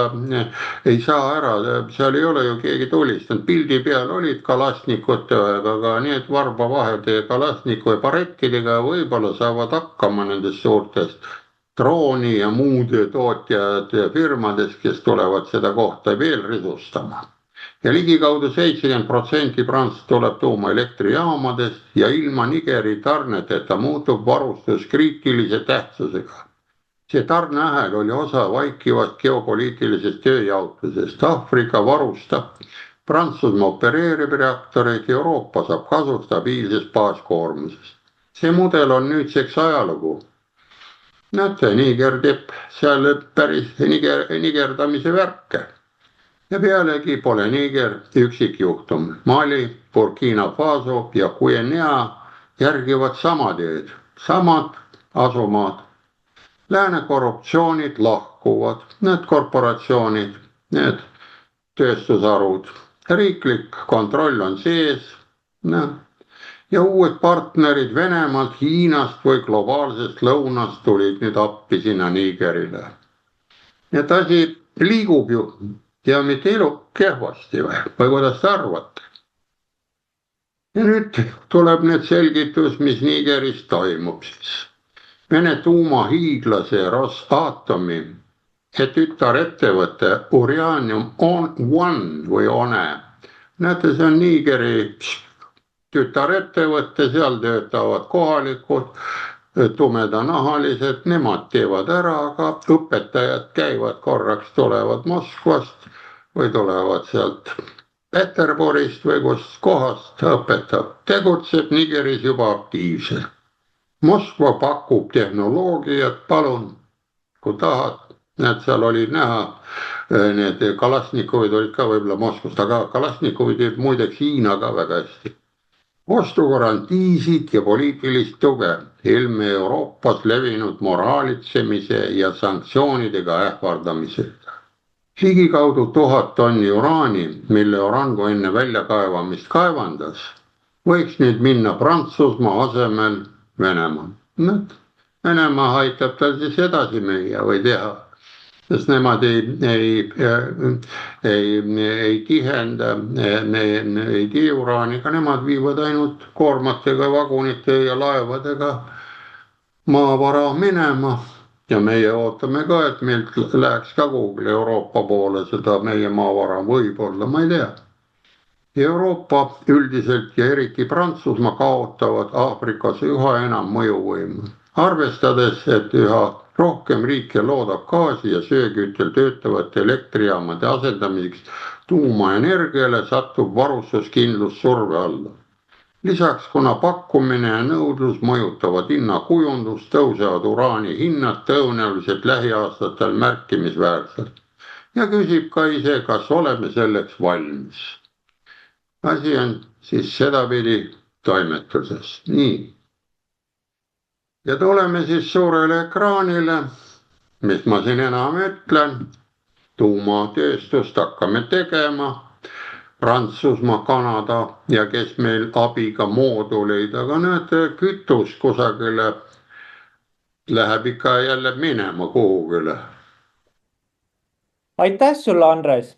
ei saa ära, seal ei ole ju keegi tulistanud. Pildi peal olid kalasnikute aega, aga need varbavahede kalasniku ja barettidega võib-olla saavad hakkama nendest suurtest drooni ja muude tootjad ja firmadest, kes tulevad seda kohta veel risustama. Ja ligikaudu 70% Prantsusmaast tuleb tuumaelektrijaamadest ja ilma Nigeri tarneteta muutub varustus kriitilise tähtsusega. See tarneahel oli osa vaikivast geopoliitilisest tööjaotusest. Aafrika varustab, Prantsusmaa opereerib reaktoreid, Euroopa saab kasu stabiilsest baaskoormusest. See mudel on nüüdseks ajalugu. Näete, Niger teeb seal päris nigerdamise värke. Ja pealegi pole Niger üksikjuhtum. Mali, Burkina Faso ja Guinea järgivad sama teed, samad asumaad. Lääne korruptsioonid lahkuvad, need korporatsioonid, need tööstusharud. Riiklik kontroll on sees. Ja uued partnerid Venemaalt, Hiinast või globaalsest lõunast tulid nüüd appi sinna Nigerile. Et asi liigub ju. Ja mitte elu kehvasti või kuidas te arvate? Ja nüüd tuleb nüüd selgitus, mis Nigeris toimub siis. Vene tuumahiiglase Rosatomi ja tütarettevõte Uranium One või ONE. Näete, see on Nigeri tütarettevõte, seal töötavad kohalikud, tumedanahalised, nemad teevad ära, aga õpetajad käivad korraks, tulevad Moskvast, või tulevad sealt Peterburist või kust kohast, õpetab, tegutseb Nigeris juba aktiivselt. Moskva pakub tehnoloogiat, palun, kui tahad, näed, seal oli näha, need Kalasnikovid olid ka võib-olla Moskvast, aga Kalasnikovid teeb muideks Hiina ka väga hästi. Ostugarantiisid ja poliitilist tuge ilme Euroopas levinud moraalitsemise ja sanktsioonidega ähvardamisega. Ligikaudu 1000 tonni uraani, mille Orango enne väljakaevamist kaevandas, võiks nüüd minna Prantsusmaa asemel Venemaa. Venemaa aitab tal siis edasi müüa või teha, sest nemad ei tihenda, ei tee uraaniga, nemad viivad ainult koormatega, vagunite ja laevadega maavara minema. Ja meie ootame ka, et meilt läheks ka kuhugi Euroopa poole seda meie maavara, võib-olla, ma ei tea. Euroopa üldiselt ja eriti Prantsusmaa kaotavad Aafrikas üha enam mõjuvõimu. Arvestades, et üha rohkem riike loodab gaasi ja söeküttel töötavate elektrijaamade asendamiseks tuumaenergiale, satub varustuskindlus surve alla. Lisaks, kuna pakkumine ja nõudlus mõjutavad hinnakujundust, tõusevad uraani hinnad tõenäoliselt lähiaastatel märkimisväärselt. Ja küsib ka ise, kas oleme selleks valmis. Asi on siis sedapidi toimetuses. Nii. Ja tuleme siis suurele ekraanile, mis ma siin enam ütlen. Tuumatööstust hakkame tegema. Prantsusmaa, Kanada ja kes meil abiga mooduleid, aga näete, kütus kusagile läheb ikka jälle minema kuhugile. Aitäh sulle, Andres.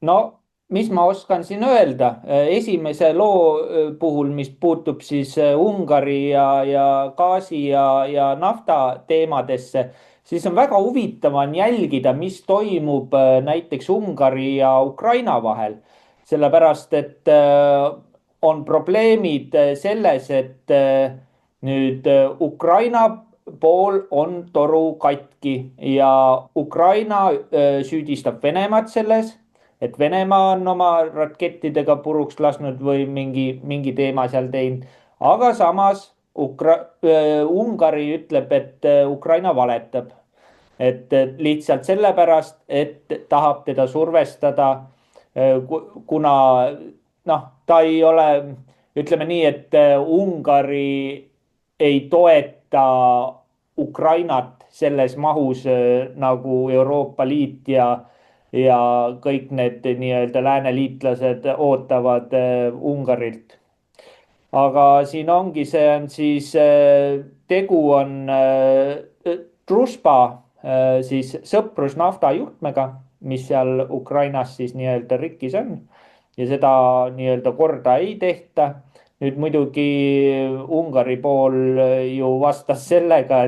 No, mis ma oskan siin öelda? Esimese loo puhul, mis puutub siis Ungari ja gaasi ja nafta teemadesse, siis on väga huvitav on jälgida, mis toimub näiteks Ungari ja Ukraina vahel. Sellepärast, et on probleemid selles, et nüüd Ukraina pool on toru katki ja Ukraina süüdistab Venemaad selles, et Venemaa on oma rakettidega puruks lasknud või mingi teema seal teinud. Aga samas Ungari ütleb, et Ukraina valetab. Et lihtsalt sellepärast, et tahab teda survestada, kuna ta ei ole, ütleme nii, et Ungari ei toeta Ukrainat selles mahus nagu Euroopa Liit ja kõik need nii-öelda lääneliitlased ootavad Ungarilt. Aga siin ongi, see on siis, tegu on Druzhba siis sõprusnafta juhtmega, mis seal Ukrainas siis nii-öelda rikkis on ja seda nii-öelda korda ei tehta. Nüüd muidugi Ungari pool ju vastas sellega,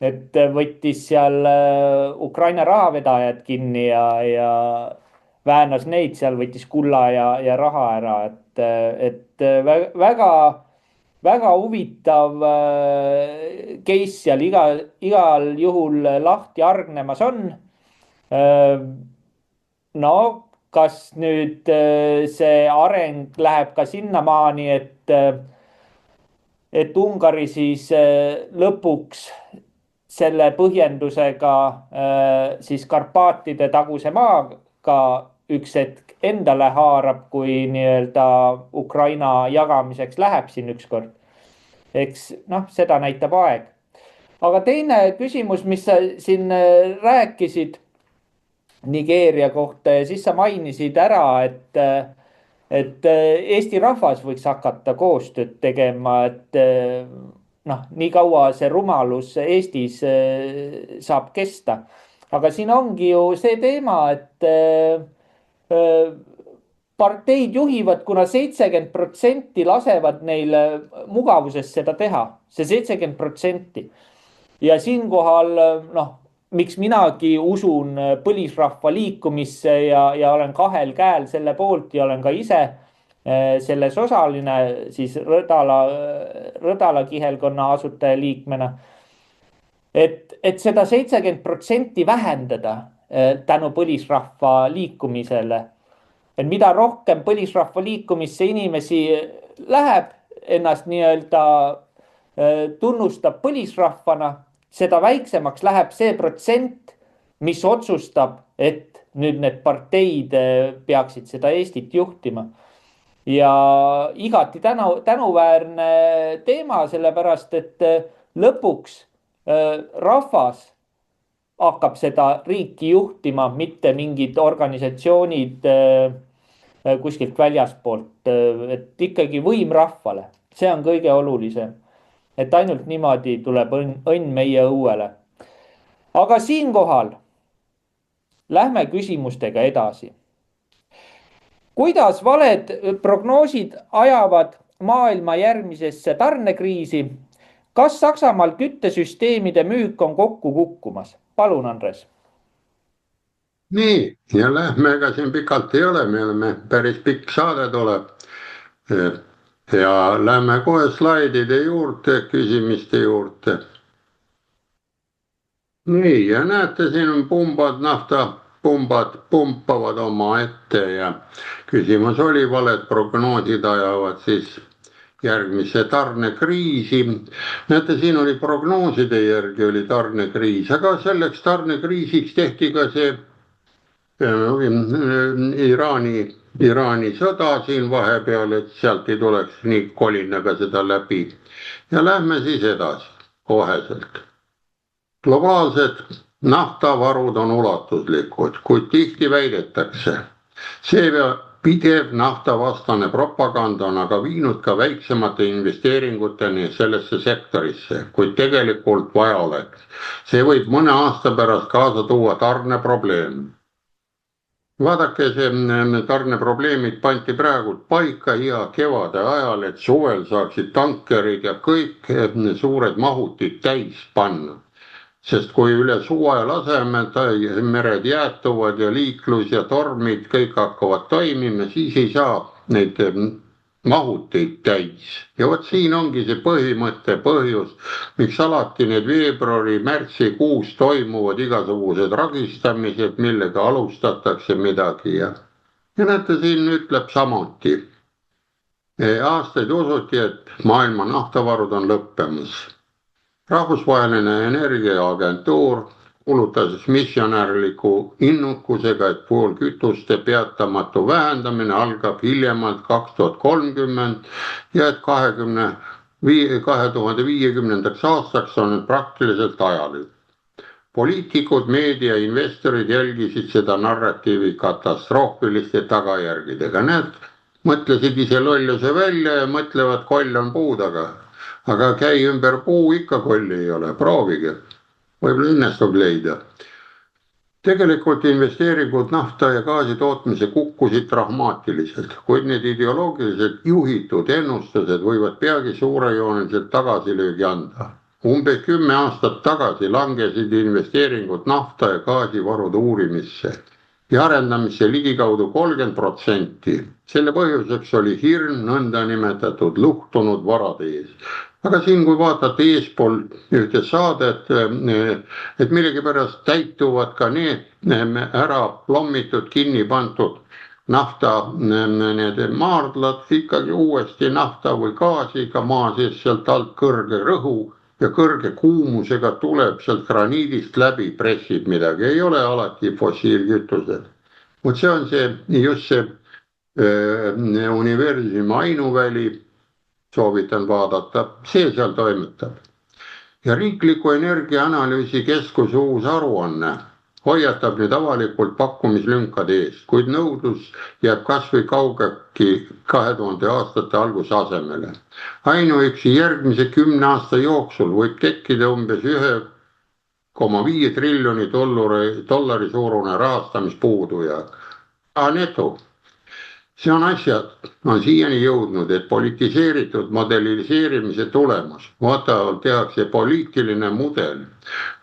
et võttis seal Ukraina rahavedajad kinni ja väänas neid seal, võttis kulla ja raha ära, et väga huvitav case seal igal juhul lahti hargnemas on. No, kas nüüd see areng läheb ka sinnamaani, et Ungari siis lõpuks selle põhjendusega siis Karpaatide taguse maaga üks hetk endale haarab, kui nii-öelda Ukraina jagamiseks läheb siin ükskord. Eks seda näitab aeg. Aga teine küsimus, mis sa siin rääkisid Nigeeria kohta ja siis sa mainisid ära, et Eesti rahvas võiks hakata koostööd tegema, et nii kaua see rumalus Eestis saab kesta. Aga siin ongi ju see teema, et parteid juhivad, kuna 70% lasevad neil mugavuses seda teha, see 70%. Ja siinkohal, miks minagi usun põlisrahva liikumisse ja olen kahel käel selle poolt ja olen ka ise selles osaline siis Rõdala kihelkonna asutaja liikmena. Et seda 70% vähendada tänu põlisrahva liikumisele. Et mida rohkem põlisrahva liikumisse inimesi läheb, ennast nii-öelda tunnustab põlisrahvana, seda väiksemaks läheb see protsent, mis otsustab, et nüüd need parteid peaksid seda Eestit juhtima. Ja igati tänuväärne teema, sellepärast et lõpuks rahvas hakkab seda riiki juhtima, mitte mingid organisatsioonid kuskilt väljaspoolt, et ikkagi võim rahvale, see on kõige olulisem. Et ainult niimoodi tuleb õnn meie õuele. Aga siinkohal lähme küsimustega edasi. Kuidas valed prognoosid ajavad maailma järgmisesse tarnekriisi? Kas Saksamaal küttesüsteemide müük on kokku kukkumas? Palun, Andres. Nii, ja lähme, ega siin pikalt ei ole, me oleme päris pikk saade tuleb. Ja lähme kohe slaidide juurde, küsimiste juurde. Nii, ja näete, siin on pumbad, naftapumbad pumpavad oma ette ja küsimus oli, valed prognoosid ajavad siis järgmise tarnekriisi. Näete, siin oli prognooside järgi oli tarnekriis, aga selleks tarnekriisiks tehti ka see Iraani sõda siin vahepeal, et sealt ei tuleks nii kolinaga seda läbi. Ja lähme siis edasi koheselt. Globaalsed naftavarud on ulatuslikud, kuid tihti väidetakse. See pidev naftavastane propaganda on aga viinud ka väiksemate investeeringuteni sellesse sektorisse, kuid tegelikult vaja oleks. See võib mõne aasta pärast kaasa tuua tarneprobleemi. Vaadake, see tarneprobleemid pandi praegu paika hea kevade ajal, et suvel saaksid tankerid ja kõik suured mahutid täis panna. Sest kui üle suve laseme, mered jäätuvad ja liiklus ja tormid kõik hakkavad toimima, siis ei saa neid mahuteid täis. Ja vot siin ongi see põhimõtte põhjus, miks alati need veebruari, märtsikuus toimuvad igasugused ragistamised, millega alustatakse midagi. Ja näete, siin ütleb samuti. Aastaid usuti, et maailma naftavarud on lõppemas. Rahvusvaheline energiaagentuur kuulutas missionärliku innukusega, et poolkütuste peatamatu vähendamine algab hiljemalt 2030 ja et 2050. aastaks on praktiliselt ajalüü. Poliitikud, meedia, investorid jälgisid seda narratiivi katastroofiliste tagajärgedega. Need mõtlesid ise lolluse välja ja mõtlevad, koll on puu taga. Aga käi ümber puu, ikka kolli ei ole, proovige. Võib-olla õnnestub leida. Tegelikult investeeringud nafta ja gaasi tootmise kukkusid dramaatiliselt, kuid need ideoloogiliselt juhitud ennustused võivad peagi suurejooneliselt tagasilöögi anda. Umbes 10 aastat tagasi langesid investeeringud nafta ja gaasivarude uurimisse ja arendamisse ligikaudu 30%. Selle põhjuseks oli hirm nõnda nimetatud luhtunud varade ees. Aga siin, kui vaatate eespool ühte saadet, et millegipärast täituvad ka need ära plommitud, kinni pandud nafta need maardlad ikkagi uuesti nafta või gaasiga maa sees sealt alt kõrge rõhu ja kõrge kuumusega tuleb sealt graniidist läbi, pressib midagi. Ei ole alati fossiilkütused. Mut see on just see universumi ainuväli, soovitan vaadata, see seal toimetab. Ja riikliku energiaanalüüsi keskuse uus aruanne hoiatab nüüd avalikult pakkumislünkade eest, kuid nõudlus jääb kasvõi kaugeki 2000 aastate alguse asemele. Ainuüksi järgmise 10 aasta jooksul võib tekkida umbes 1,5 triljoni dollari suurune rahastamispuudujääk. Neto. See on asjad, on siiani jõudnud, et politiseeritud modelliseerimise tulemus. Vaatavalt tehakse poliitiline mudel.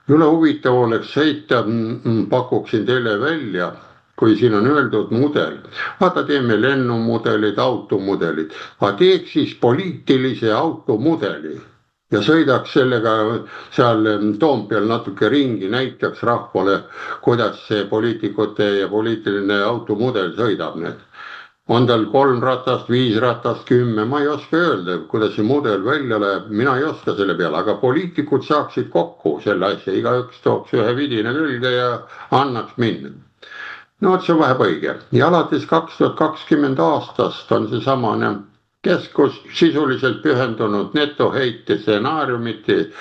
Üle huvitav oleks sõita, pakuksin teile välja, kui siin on öeldud mudel. Vaata, teeme lennumudelid, automudelid. Aga teeks siis poliitilise automudeli. ja sõidaks sellega seal Toompeal natuke ringi, näitaks rahvale, kuidas see poliitikute ja poliitiline automudel sõidab need. On tal 3 ratast, 5 ratast, 10, ma ei oska öelda, kuidas see mudel välja läheb, mina ei oska selle peale, aga poliitikud saaksid kokku selle asja, igaüks tooks ühe vidina külge ja annaks minna. No vot, see on vähe õige ja alates 2020 aastast on seesamane keskus sisuliselt pühendunud netoheite stsenaariumite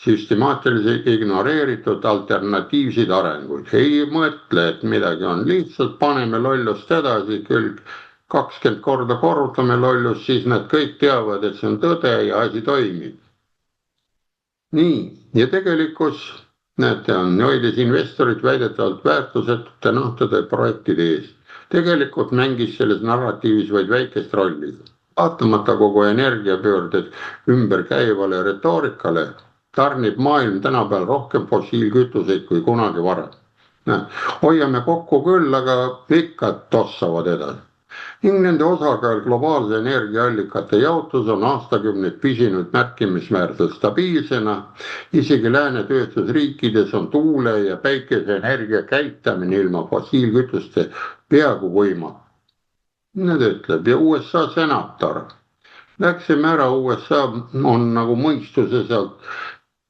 süstemaatiliselt ignoreeritud alternatiivseid arenguid. Ei mõtle, et midagi on, lihtsalt paneme lollust edasi, küll 20 korda korrutame lollust, siis nad kõik teavad, et see on tõde ja asi toimib. Nii, ja tegelikkus, näete, on hoides investorid väidetavalt väärtusetute nahtade projektide ees. Tegelikult mängis selles narratiivis vaid väikest rolli. Vaatamata kogu energiapöörded ümber käivale retoorikale tarnib maailm tänapäeval rohkem fossiilkütuseid kui kunagi varem. Hoiame kokku küll, aga ikka tossavad edasi. Ning nende osakaal globaalse energiaallikate jaotus on aastakümneid püsinud märkimisväärselt stabiilsena. Isegi lääne tööstusriikides on tuule- ja päikeseenergia käitamine ilma fossiilkütuste peaaegu võimatu. Need ütleb ja USA senator. Läksime ära, USA on nagu mõistuse sealt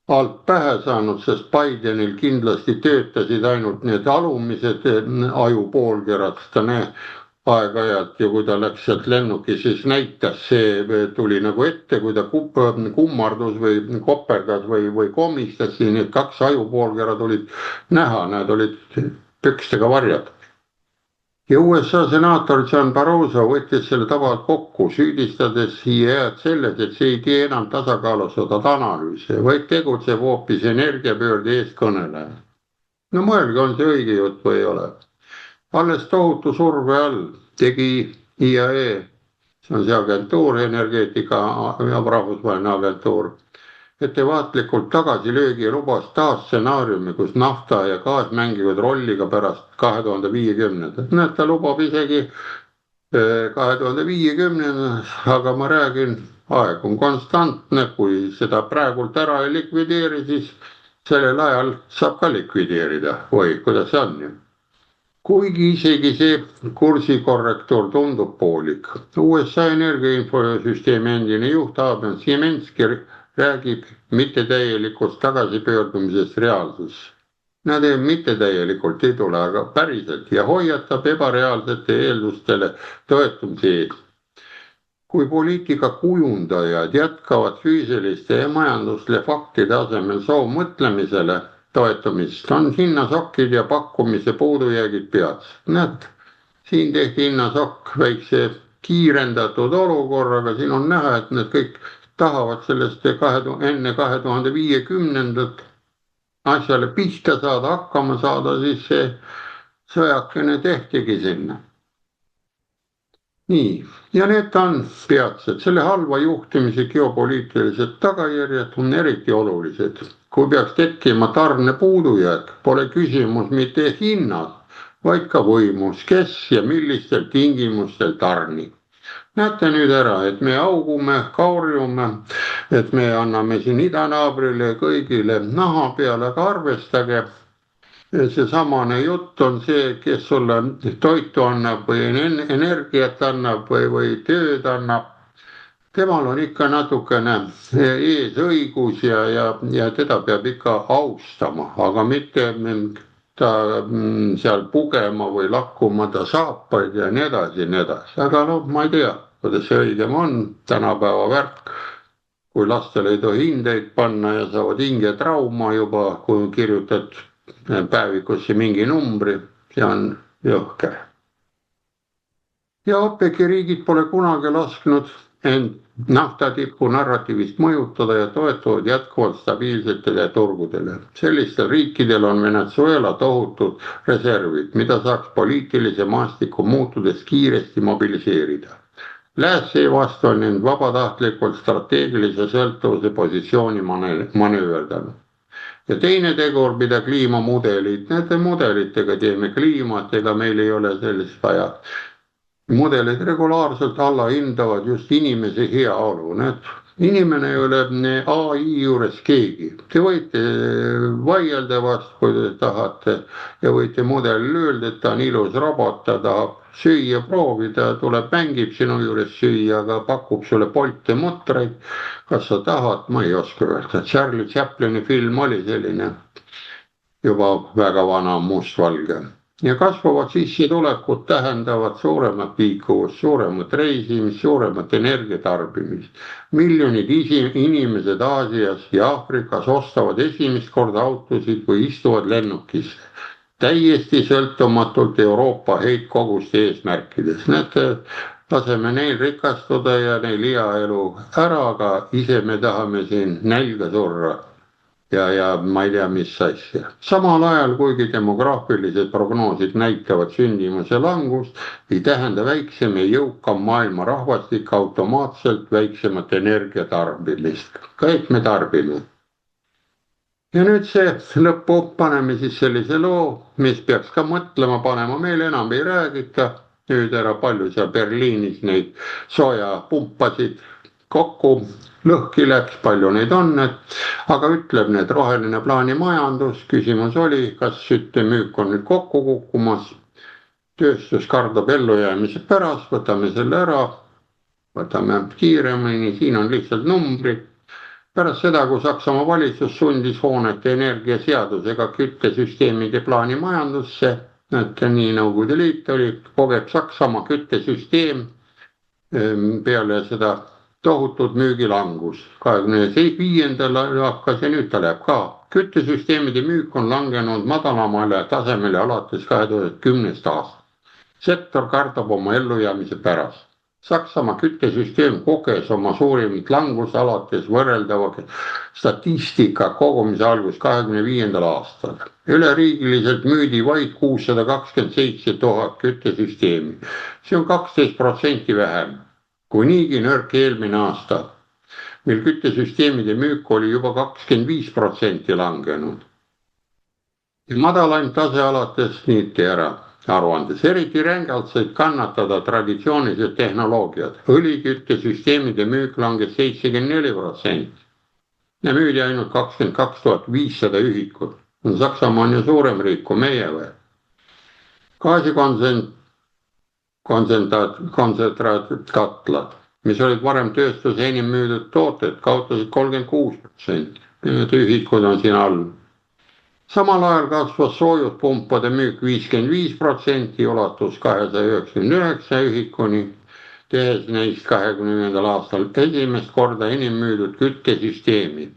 alt pähe saanud, sest Bidenil kindlasti töötasid ainult need alumised ajupoolkerad, aeg-ajalt ja kui ta läks sealt lennuki, siis näitas, see tuli nagu ette, kui ta kummardus või koperdas või komistas, siis need 2 ajupoolkera tulid näha, nad olid pükstega varjad. Ja USA senaator John Barroso võttis selle tabalt kokku, süüdistades CIA-d selles, et see ei tee enam tasakaalustatud analüüse, vaid tegutseb hoopis energiapöörde eestkõneleja. No mõelge, on see õige jutt või ei ole? Alles tohutu surve all tegi IAE, see on see agentuur, energeetika ja rahvusvaheline agentuur, ettevaatlikult tagasilöögi ja lubas taas stsenaariumi, kus nafta ja gaas mängivad rolli ka pärast 2050. Näed, ta lubab isegi 2050, aga ma räägin, aeg on konstantne, kui seda praegult ära ei likvideeri, siis sellel ajal saab ka likvideerida või kuidas see on ju. Kuigi isegi see kursikorrektuur tundub poolik. USA energiainfosüsteemi endine juht Abel Siemenski räägib mittetäielikust tagasipöördumisest reaalsus. Nad mittetäielikult ei tule, aga päriselt ja hoiatab ebareaalsete eeldustele toetumise eest. Kui poliitika kujundajad jätkavad füüsiliste ja majanduslike faktide asemel soovmõtlemisele toetumist, on hinnasokid ja pakkumise puudujäägid peats. Näed, siin tehti hinnasokk väikse kiirendatud olukorraga, siin on näha, et need kõik tahavad sellest enne 2050 asjale pihta saada, hakkama saada, siis see sõjakene tehtigi sinna. Nii, ja need on peatsed. Selle halva juhtimise geopoliitilised tagajärjed on eriti olulised. Kui peaks tekkima tarne puudujääk, pole küsimus mitte hinnad, vaid ka võimus, kes ja millistel tingimustel tarnib. Näete nüüd ära, et me augume, kaurjume, et me anname siin idanaabrile kõigile naha peale, aga arvestage, see samane jutt on see, kes sulle toitu annab või energiat annab või tööd annab. Temal on ikka natukene eesõigus ja teda peab ikka austama, aga mitte ta seal pugema või lakkuma ta saapaid ja nii edasi, nii edasi. Aga no ma ei tea, kuidas see õigem on, tänapäeva värk, kui lastele ei tohi hindeid panna ja saavad hingetrauma juba, kui kirjutad päevikusse mingi numbri, see on jõhker. Ja OPEC-i riigid pole kunagi lasknud end naftatipu narratiivist mõjutada ja toetuvad jätkuvalt stabiilsetele turgudele. Sellistel riikidel on Venezuela tohutud reservid, mida saaks poliitilise maastiku muutudes kiiresti mobiliseerida. Lääs seevastu on end vabatahtlikult strateegilise sõltuvuse positsiooni manööverdanud. Ja teine tegur, mida kliimamudelid, nende mudelitega teeme kliimat, ega meil ei ole sellist vaja. Mudelid regulaarselt alla hindavad just inimese heaolu, need inimene ei ole ai juures keegi. Te võite vaielda vastu, kui te tahate ja võite mudelile öelda, et ta on ilus robot, ta tahab süüa proovida, tuleb, mängib sinu juures süüa, aga pakub sulle Bolte mutreid. Kas sa tahad, ma ei oska öelda. Charlie Chaplini film oli selline, juba väga vana, mustvalge. Ja kasvavad sissetulekud tähendavad suuremat liikuvust, suuremat reisimist, suuremat energiatarbimist. Miljonid inimesed Aasias ja Aafrikas ostavad esimest korda autosid või istuvad lennukis. Täiesti sõltumatult Euroopa heitkoguste eesmärkides. Näete, laseme neil rikastuda ja neil hea elu ära, aga ise me tahame siin nälga surra. Ja ma ei tea, mis asja. Samal ajal, kuigi demograafilised prognoosid näitavad sündimuse langust, ei tähenda väiksem ja jõukam maailma rahvastik automaatselt väiksemat energiatarbimist. Kõik me tarbime. Ja nüüd see lõppu paneme siis sellise loo, mis peaks ka mõtlema panema, meil enam ei räägita. Nüüd ära palju seal Berliinis neid soojapumpasid kokku lõhki läks, palju neid on, aga ütleb need roheline plaanimajandus. Küsimus oli, kas süttemüük on nüüd kokku kukkumas. Tööstus kardab ellujäämise pärast, võtame selle ära, võtame kiiremini, siin on lihtsalt numbrid. Pärast seda, kui Saksamaa valitsus sundis hoonete energiaseadusega küttesüsteemide plaanimajandusse, et nii Nõukogude Liit oli, kogeb Saksamaa küttesüsteem peale seda tohutud müügilangus. 25. hakkas ja nüüd ta läheb ka. Küttesüsteemide müük on langenud madalamale tasemele alates 2010. aastast. Sektor kardab oma ellujäämise pärast. Saksamaa küttesüsteem koges oma suurimat langust alates võrreldava statistika kogumise algus 2025. aastal. Üleriigiliselt müüdi vaid 627 000 küttesüsteemi. See on 12% vähem kui niigi nõrk eelmine aasta, mil küttesüsteemide müük oli juba 25% langenud. Madalaim tase alates niiti ära aruandes. Eriti rängalt said kannatada traditsioonilised tehnoloogiad. Õliküttesüsteemide müük langes 74% ja müüdi ainult 22 500 ühikut. Saksamaa on ju suurem riik kui meie või? Kontsentraatkatlad, mis olid varem tööstuse enim müüdud tooted, kaotasid 36%. Need ühikud on siin all. Samal ajal kasvas soojuspumpade müük 55%, ulatus 299 ühikuni, tehes neist 2020. aastal esimest korda enim müüdud küttesüsteemi.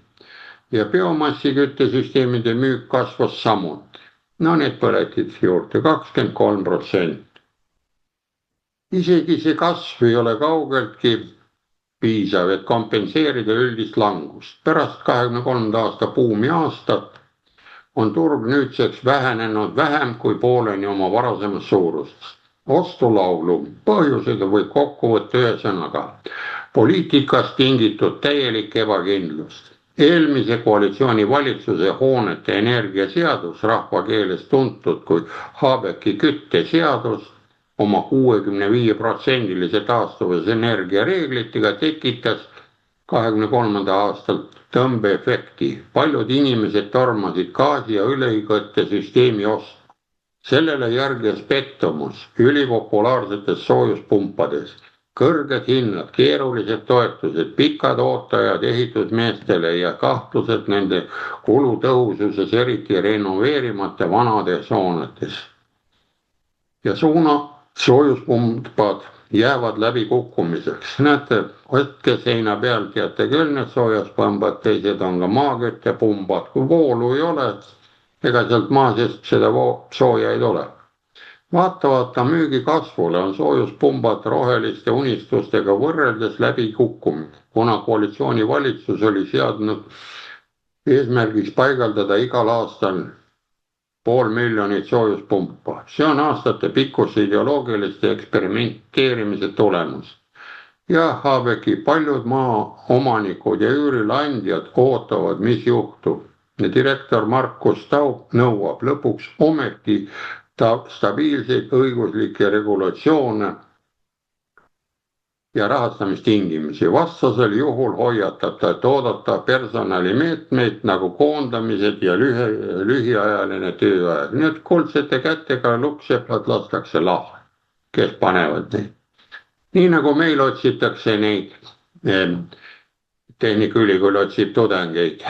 Ja biomassi küttesüsteemide müük kasvas samuti. No need põletid juurde 23%. Isegi see kasv ei ole kaugeltki piisav, et kompenseerida üldist langust. Pärast 23. aasta buumi aastat on turg nüüdseks vähenenud vähem kui pooleni oma varasemast suurust. Ostulaulu põhjused võib kokku võtta ühe sõnaga. Poliitikast tingitud täielik ebakindlust. Eelmise koalitsiooni valitsuse hoonete energiaseadus, rahvakeeles tuntud kui Habecki kütteseadus, oma 65% taastuvuse energiareeglitega tekitas 23. aastal tõmbeefekti. Paljud inimesed tormasid gaasi- ja õliküttesüsteemi ostu. Sellele järgnes pettumus ülipopulaarsetes soojuspumpades. Kõrged hinnad, keerulised toetused, pikad ootajad ehitusmeestele ja kahtlused nende kulutõhususes, eriti renoveerimata vanades hoonetes. Ja soojuspumpad jäävad läbi kukkumiseks. Näete, võtke seina peal, teate küll need soojuspumbad, teised on ka maaküttepumbad. Kui voolu ei ole, ega sealt maa seest seda sooja ei tule. Vaatavata müügi kasvule on soojuspumbad roheliste unistustega võrreldes läbi kukkumine, kuna koalitsiooni valitsus oli seadnud eesmärgiks paigaldada igal aastal 500 000 soojuspumpa. See on aastate pikkuse ideoloogiliste eksperimenteerimise tulemus. Ja Habecki paljud maaomanikud ja üürileandjad ootavad, mis juhtub. Ja direktor Markus Taub nõuab lõpuks ometi stabiilseid õiguslikke regulatsioone ja rahastamistingimusi. Vastasel juhul hoiatab ta, et oodata personalimeetmeid nagu koondamised ja lühiajaline tööaeg. Nii et kuldsete kätega lukseplad lastakse lahti, kes panevad neid. Nii nagu meil otsitakse neid, Tehnikaülikool otsib tudengeid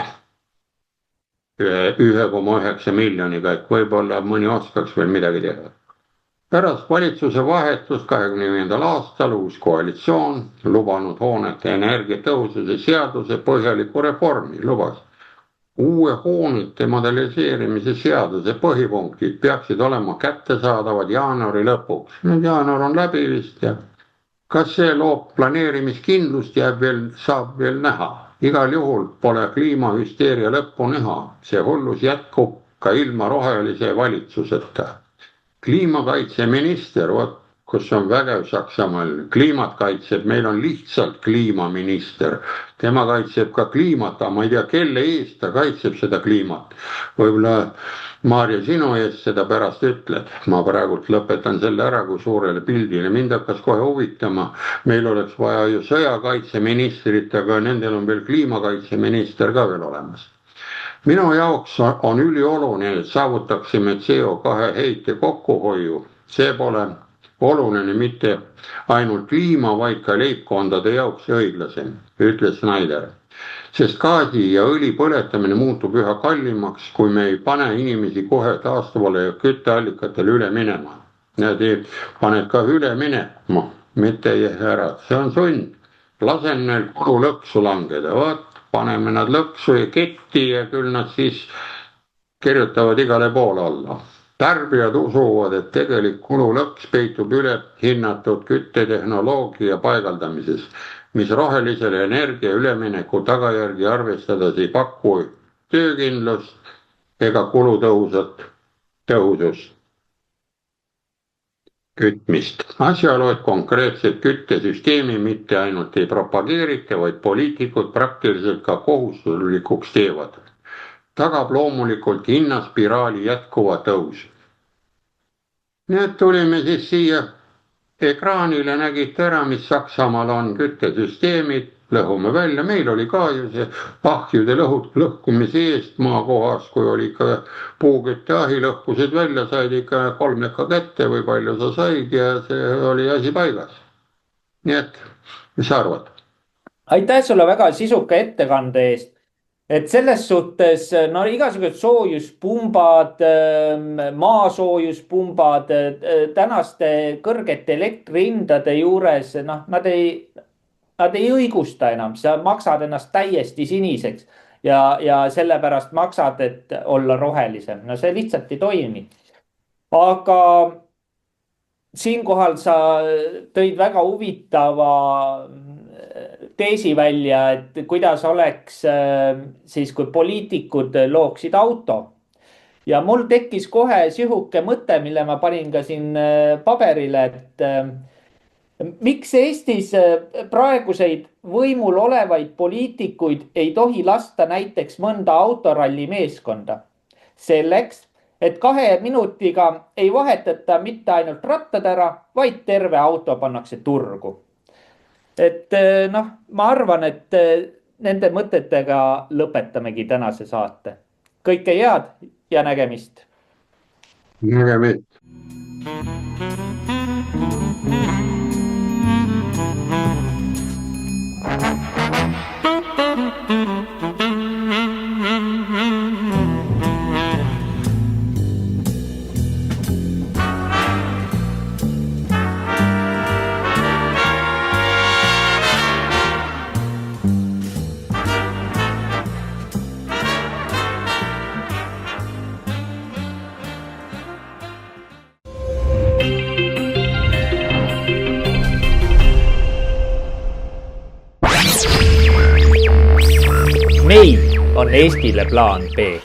1,9 miljoniga, et võib-olla mõni oskaks veel midagi teha. Pärast valitsuse vahetust 2025. aastal uus koalitsioon lubanud hoonete energiatõhususe seaduse põhjaliku reformi lubas. Uue hoonete modelliseerimise seaduse põhipunktid peaksid olema kättesaadavad jaanuari lõpuks. Nüüd jaanuar on läbi vist ja kas see loob planeerimiskindlust saab veel näha. Igal juhul pole kliimahüsteeria lõppu näha. See hullus jätkub ka ilma rohelise valitsuseta. Kliimakaitseminister, kus on vägev Saksamaal, kliimat kaitseb, meil on lihtsalt kliimaminister. Tema kaitseb ka kliimat, aga ma ei tea, kelle eest ta kaitseb seda kliimat. Võib-olla Maarja, sinu eest seda pärast ütled. Ma praegult lõpetan selle ära, kui suurele pildile. Mind hakkas kohe huvitama. Meil oleks vaja ju sõjakaitseministrit, aga nendel on veel kliimakaitseminister ka veel olemas. Minu jaoks on ülioluline, et saavutaksime CO2 heite kokkuhoiu. See pole oluline mitte ainult kliima, vaid ka leibkondade jaoks õiglasem, ütles Schneider. Sest gaasi ja õli põletamine muutub üha kallimaks, kui me ei pane inimesi kohe taastuvale kütteallikatele üle minema. Nad paned ka üle minema, mitte ei jää ära. See on sund. Lasen neil kulu lõksu langeda. Paneme nad lõksu ja ketti ja küll nad siis kirjutavad igale poole alla. Tarbijad usuvad, et tegelik kulu lõks peitub üle hinnatud küttetehnoloogia paigaldamises, mis rohelisele energia ülemineku tagajärgi arvestades ei paku töökindlust ega kulutõhusust kütmist. Asjaolu, et konkreetset küttesüsteemi mitte ainult ei propageerita, vaid poliitikud praktiliselt ka kohustuslikuks teevad. Tagab loomulikult hinnaspiraali jätkuva tõusu. Nii et tulime siis siia ekraanile, nägite ära, mis Saksamaal on küttesüsteemid, lõhume välja. Meil oli ka ju see ahjude lõhkumise eest maakohas, kui oli ikka puukütteahi, lõhkusid välja, said ikka 3 kätte või palju sa said ja see oli asi paigas. Nii et, mis sa arvad? Aitäh sulle väga sisuka ettekande eest. Et selles suhtes, no igasugused soojuspumbad, maasoojuspumbad, tänaste kõrgete elektrihindade juures, nad ei õigusta enam, sa maksad ennast täiesti siniseks ja sellepärast maksad, et olla rohelisem. No see lihtsalt ei toimi. Aga siinkohal sa tõid väga huvitava teesi välja, et kuidas oleks siis, kui poliitikud looksid auto. Ja mul tekkis kohe sihuke mõte, mille ma panin ka siin paberile, et miks Eestis praeguseid võimul olevaid poliitikuid ei tohi lasta näiteks mõnda autoralli meeskonda? Selleks, et 2 minutiga ei vahetata mitte ainult rattad ära, vaid terve auto pannakse turgu. Et ma arvan, et nende mõtetega lõpetamegi tänase saate. Kõike head ja nägemist. Nägemist. Meil on Eestile plaan B.